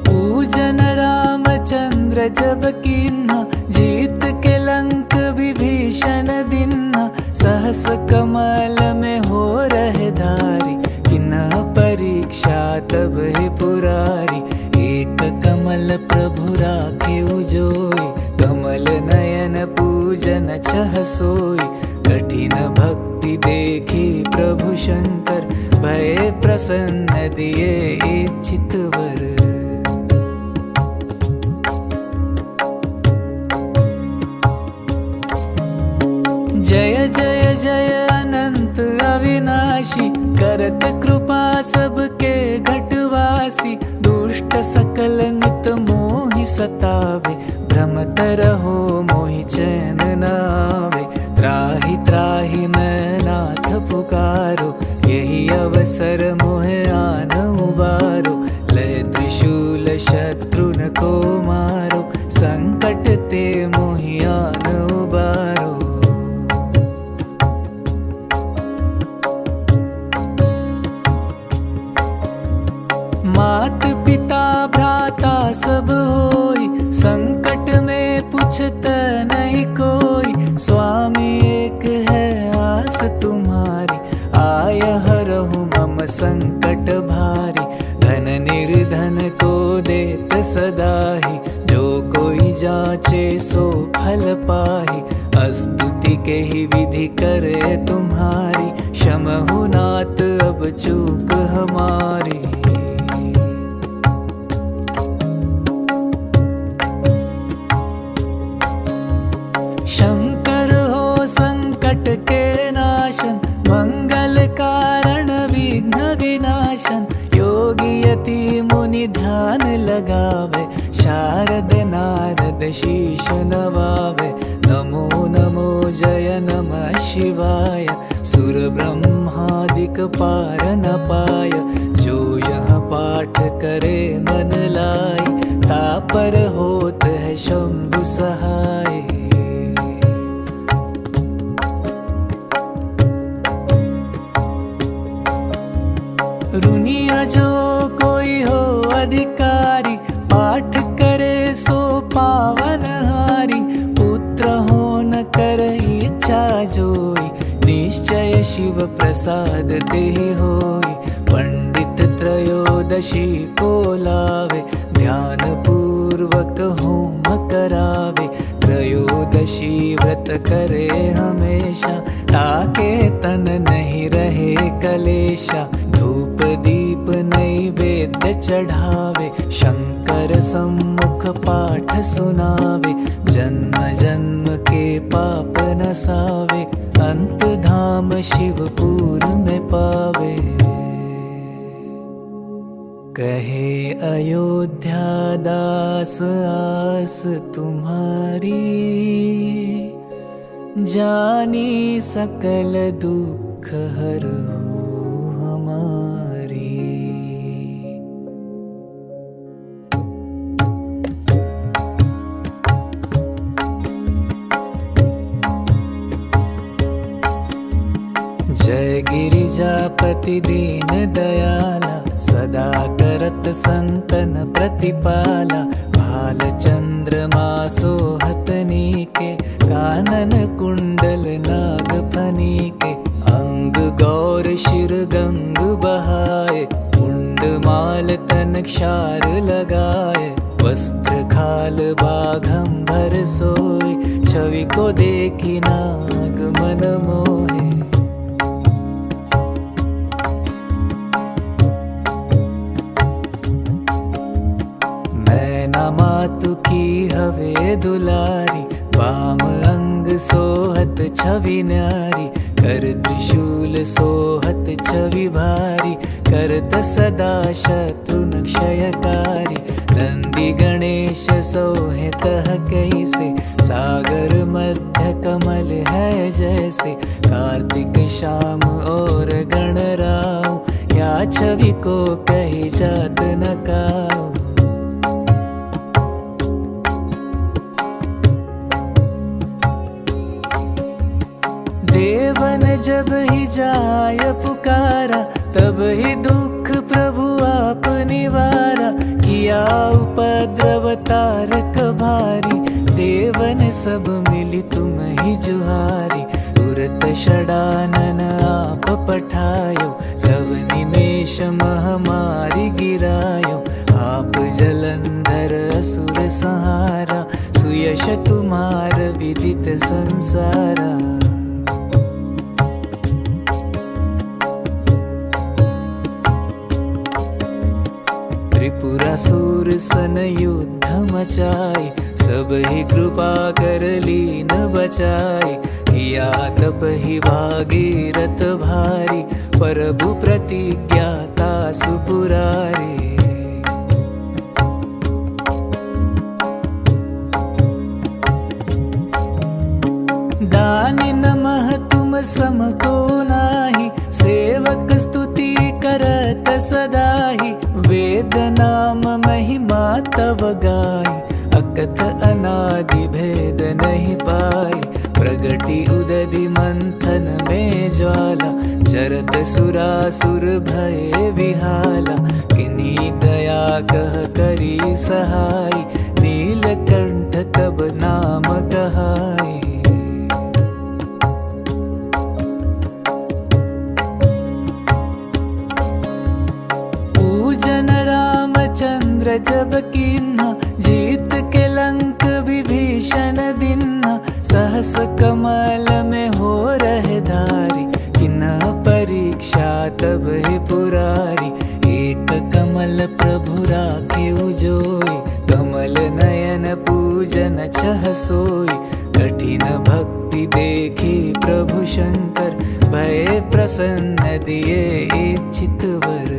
पूजन रामचंद्र जब कीन्हा, जीत के लंक विभीषण दिन्हा। सहस कमल में हो रहे धारी, किन्हा परीक्षा तब ही पुरारी। एक कमल प्रभु राखे उजोई, कमल नयन पूजन छह सोई। कठिन भक्ति देखी प्रभु शंकर, भय प्रसन्न दिए इच्छित वर। जय जय जय अनंत अविनाशी, करत कृपा सबके घटवासी। दुष्ट सकल नित मोहि सतावे, भ्रमत रहो मोहि चैन न आवे। त्राहि त्राहि मैं नाथ पुकारो, यही अवसर मोहे आन उबारो। लय त्रिशूल शत्रुन को मारो, संकट ते मोहि आन उबारो। मात पिता भ्राता सब होई, संकट में पूछत नहीं कोई। स्वामी एक है आस तुम्हारी, आय हरहु मम संकट भारी। धन निर्धन को देत सदाहि, जो कोई जाचे सो फल पाहि। स्तुति के ही विधि करे तुम्हारी, क्षमहु नाथ अब चूक हमारी। शंकर हो संकट के नाशन, मंगल कारण विघ्न विनाशन। योगी यति मुनि ध्यान लगावे, शारद नारद शीश नवावे। नमो नमो जय नमः शिवाय, सुर ब्रह्मादिक पार न पाय। जो यह पाठ करे मन लाई, तापर होत है शंभु सहाय। रुनिया जो कोई हो अधिकारी, पाठ करे सो पावन हारी। पुत्र हो न कर इच्छा जोई, निश्चय शिव प्रसाद तेहि होई। पंडित त्रयोदशी को लावे, ध्यान पूर्वक होम करावे। त्रयोदशी व्रत करे हमेशा, ताके तन नहीं रहे कलेशा। धूप दीप नैवेद्य चढ़ावे, शंकर सम्मुख पाठ सुनावे। जन्म जन्म के पाप नसावे, अंत धाम शिवपुर में पावे। कहे अयोध्या दास आस तुम्हारी, जानी सकल दुख हरहु हमारी। जय गिरिजापति दीन दयाला, सदा करत संतन प्रतिपाला। भाल चंद्रमा सोहतनी के, कानन कुंडल नाग फनी के। अंग गौर शिर गंग बहाए, मुंड माल तन क्षार लगाए। वस्त्र खाल बाघंबर सोए, छवि को देखी नाग मन मोहे। मातु की हवे दुलारी, वाम अंग सोहत छवि न्यारी। कर त्रिशूल सोहत छवि भारी, करत सदा शत्रुन क्षयकारी। नंदी गणेश सोहे तह कैसे, सागर मध्य कमल है जैसे। कार्तिक शाम और गणराव, या छवि को कही जात न काऊ। देवन जब ही जाय पुकारा, तब ही दुख प्रभु आप निवारा। किया उपद्रव तारक भारी, देवन सब मिली तुम ही जुहारी। तुरत षडानन आप पठायो, लव निमेष महामारी गिरायो। आप जलंधर असुर संहारा, सुयश तुम्हार विदित संसारा। त्रिपुरासुर सन युद्ध मचाई, सब ही कृपा कर लीन बचाई। किया तप ही भागीरथ भारी, प्रभु प्रतिज्ञा तासु पुरारी। दानि नमः तुम सम को नाही, सेवक स्तुति करत सदाहि, वेद नाम महिमा तव गाई। अकथ अनादि भेद नहीं पाई, प्रगति उदधि मंथन में ज्वाला। जरत सुरासुर भय विहाला, किन्हीं दया कह करी सहाय। नीलकंठ तब नाम कहाई। पूजन रामचंद्र जब कीन्हा, जीत के लंक विभीषण दिन्हा। सहस कमल में हो रहे धारी, किन्हा परीक्षा तब ही पुरारी। एक कमल प्रभु राखे उजोई, कमल नयन पूजन छह सोई। कठिन भक्ति देखी प्रभु शंकर, भय प्रसन्न दिए इच्छित वर।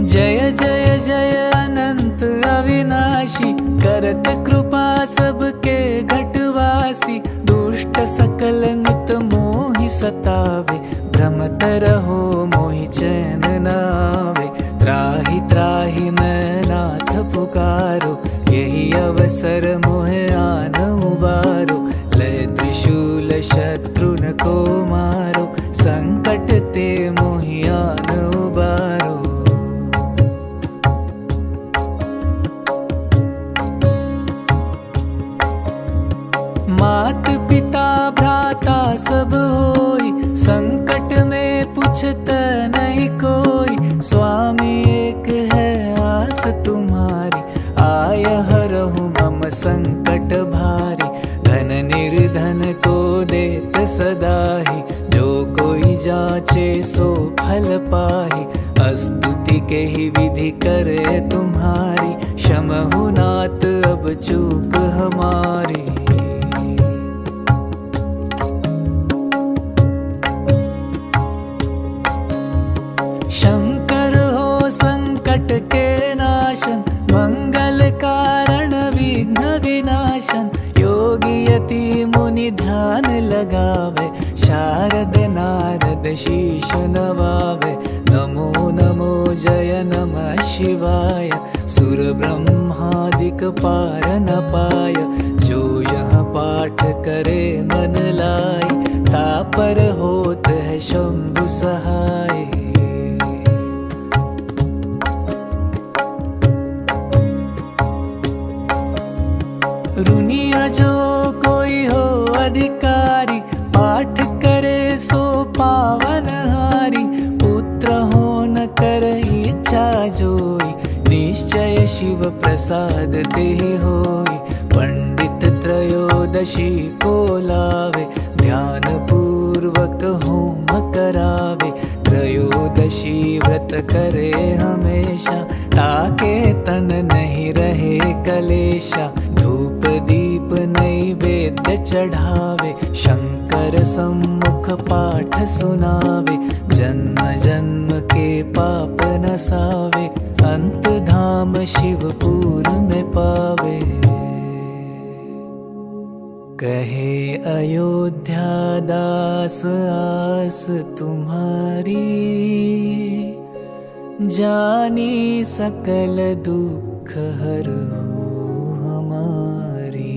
जय जय जय अनंत अविनाशी, करत कृपा सबके घटवासी। दुष्ट सकल नित मोहि सतावे, भ्रमत रहो मोहि चैन न आवे। त्राहि त्राहि मैं नाथ पुकारो, यही अवसर मोहे आन उबारो। लय त्रिशूल शत्रुन को मारो, संकट ते मोहि आन उबारो। मात पिता भ्राता सब होई, संकट में पूछत नहीं कोई। स्वामी एक है आस तुम्हारी, आय हरहु मम संकट भारी। धन निर्धन को देत सदाहि, जो कोई जाचे सो फल पाहि। स्तुति के ही विधि करे तुम्हारी, क्षमहु नाथ अब चूक हमारी। शंकर हो संकट के नाशन, मंगल कारण विघ्न विनाशन। योगी यति मुनि ध्यान लगावे, शारद नारद शीश नवावे। नमो नमो जय नमः शिवाय, सुर ब्रह्मादिक पार न पाय। जो यह पाठ करे मन लाई, तापर होत है शंभु सहाय। रुनिया जो कोई हो अधिकारी, पाठ करे सो पावन हारी। पुत्र हो न कर इच्छा जोई, निश्चय शिव प्रसाद देहि होई। पंडित त्रयोदशी को लावे, ध्यान पूर्वक होम करावे। त्रयोदशी व्रत करे हमेशा, ताके तन नहीं रहे कलेशा। धूप दीप नैवेद्य चढ़ावे, शंकर सम्मुख पाठ सुनावे। जन्म जन्म के पाप नसावे, अंत धाम शिवपुर में पावे। कहे अयोध्या दास आस तुम्हारी, जानी सकल दुख हरो हमारी।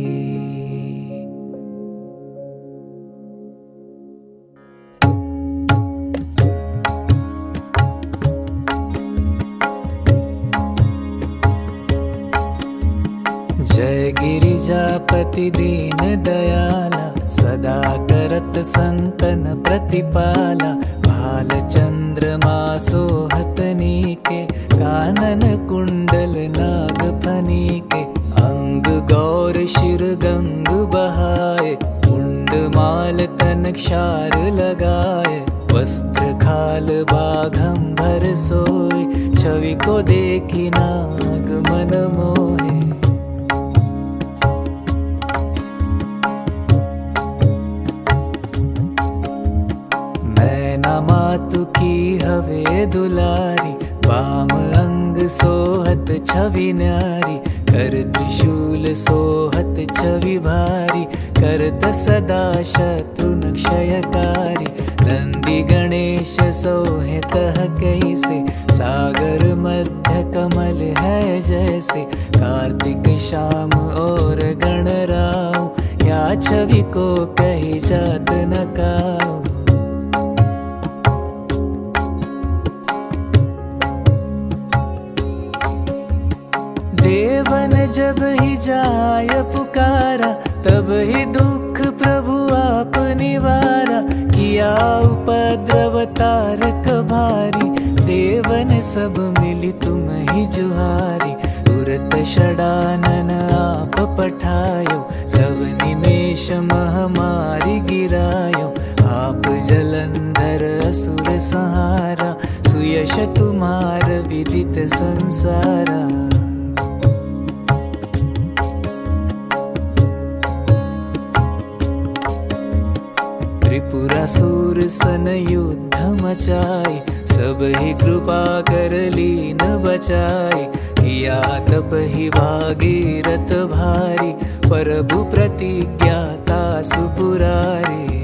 जय गिरिजापति दीन दयाला, सदा करत संतन प्रतिपाला। भाल चंद्रमा सोहतनी के, कानन कुंडल नाग फनी के। अंग गौर शिर गंग बहाए, मुंड माल तन क्षार लगाए। वस्त्र खाल बाघंबर सोए, छवि को देखी नाग मन मोहे। मातु की हवे दुलारी, वाम अंग सोहत छवि न्यारी। कर त्रिशूल सोहत छवि भारी, करत सदा शत्रु क्षयकारी। नंदी गणेश सोहे तह कैसे, सागर मध्य कमल है जैसे। कार्तिक श्याम और गणराव, या छवि को कही जात न काऊ। देवन जब ही जाय पुकारा, तब ही दुख प्रभु आप निवारा। किया उपद्रव तारक भारी, देवन सब मिली तुम ही जुहारी। तुरत षडानन आप पठायो, तब निमेष महामारी गिरायो। आप जलंधर असुर संहारा, सुयश तुम्हार विदित संसारा। त्रिपुरासुर सन युद्ध मचाई, सब ही कृपा कर लीन बचाई। किया तप ही भागीरथ भारी, प्रभु प्रतिज्ञाता सुपुरारी।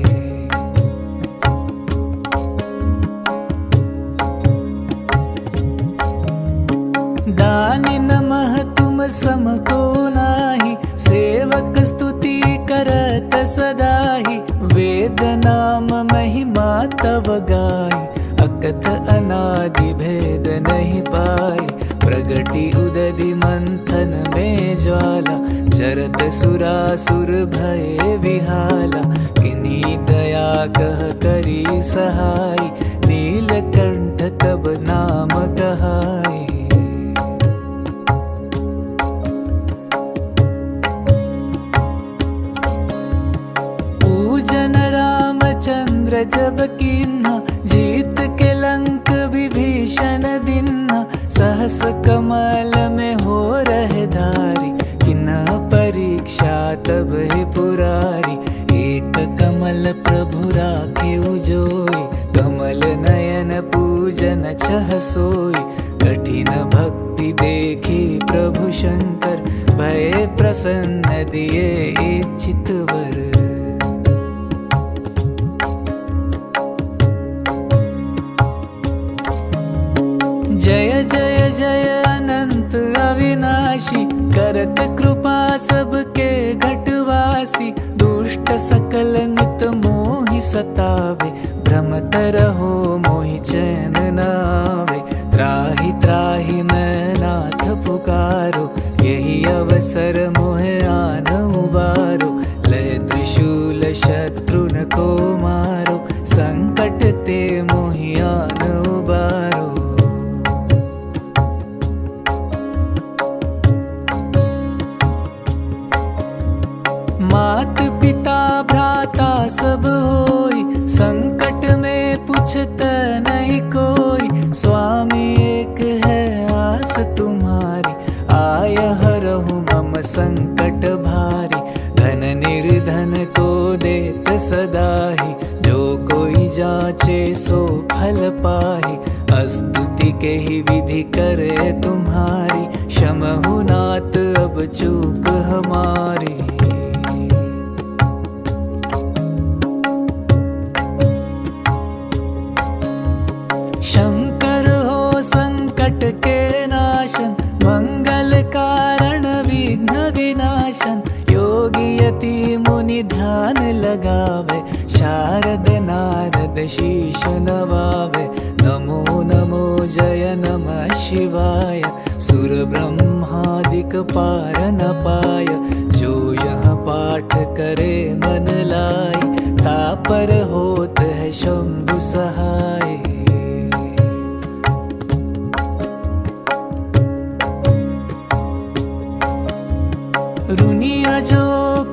दानी नमः तुम सम को नाही, सेवक स्तुति करत सदाहि। वेद नाम महिमा तव गाई, अकथ अनादि भेद नहीं पाई। प्रगति उदधि मंथन में ज्वाला, जरत सुरासुर भय विहाला। किन्हीं दया कह करी सहाय, नीलकंठ तब नाम कहाई। चंद्र जब कीन्हा, जीत के लंक विभीषण दिन्हा। सहस कमल में हो रहे धारी, किन्हा परीक्षा तब ही पुरारी। एक कमल प्रभु राखे उजोई, कमल नयन पूजन छह सोई। कठिन भक्ति देखी प्रभु शंकर, भय प्रसन्न दिए इच्छित वर। जय जय जय अनंत अविनाशी, करत कृपा सबके घटवासी। दुष्ट सकल नित मोहि सतावे, भ्रमत रहो मोहि चैन न आवे। त्राहि त्राहि मैं नाथ पुकारो, यही अवसर मोहे आन उबारो। लय त्रिशूल शत्रुन को मारो, संकट ते मोहि आन उबारो। मात पिता भ्राता सब होई, संकट में पूछत नहीं कोई। स्वामी एक है आस तुम्हारी, आय हरहु मम संकट भारी। धन निर्धन को देत सदाहि, जो कोई जाचे सो फल पाहि। स्तुति के ही विधि करे तुम्हारी, क्षमहु नाथ अब चूक हमारी। शंकर हो संकट के नाशन, मंगल कारण विघ्न विनाशन। योगी यति मुनि ध्यान लगावे, शारद नारद शीश नवावे। नमो नमो जय नमः शिवाय, सुर ब्रह्मादिक पार न पाय। जो यह पाठ करे मन लाई, तापर होत है शंभु सहाय। रुनिया जो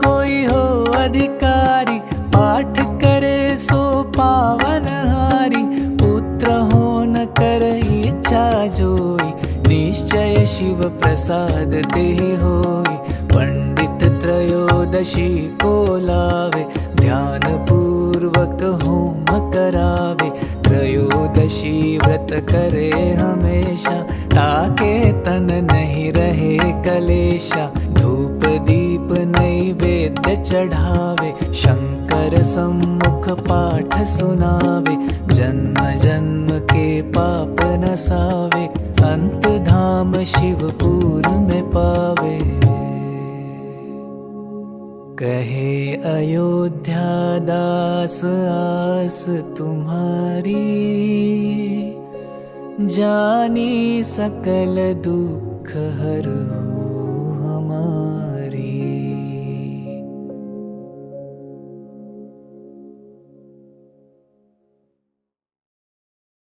कोई हो अधिकारी, पाठ करे सो पावन हारी। पुत्र हो न कर इच्छा जोई, निश्चय शिव प्रसाद ते होई। पंडित त्रयोदशी को लावे, ध्यान पूर्वक होम करावे। त्रयोदशी व्रत करे हमेशा, ताके तन नहीं रहे कलेशा, धूप दीप नैवेद्य चढ़ावे, शंकर सम्मुख पाठ सुनावे, जन्म जन्म के पाप नसावे, अंत धाम शिवपुर में पावे। कहे अयोध्या दास आस तुम्हारी, जानी सकल दुख हरहु हमारी।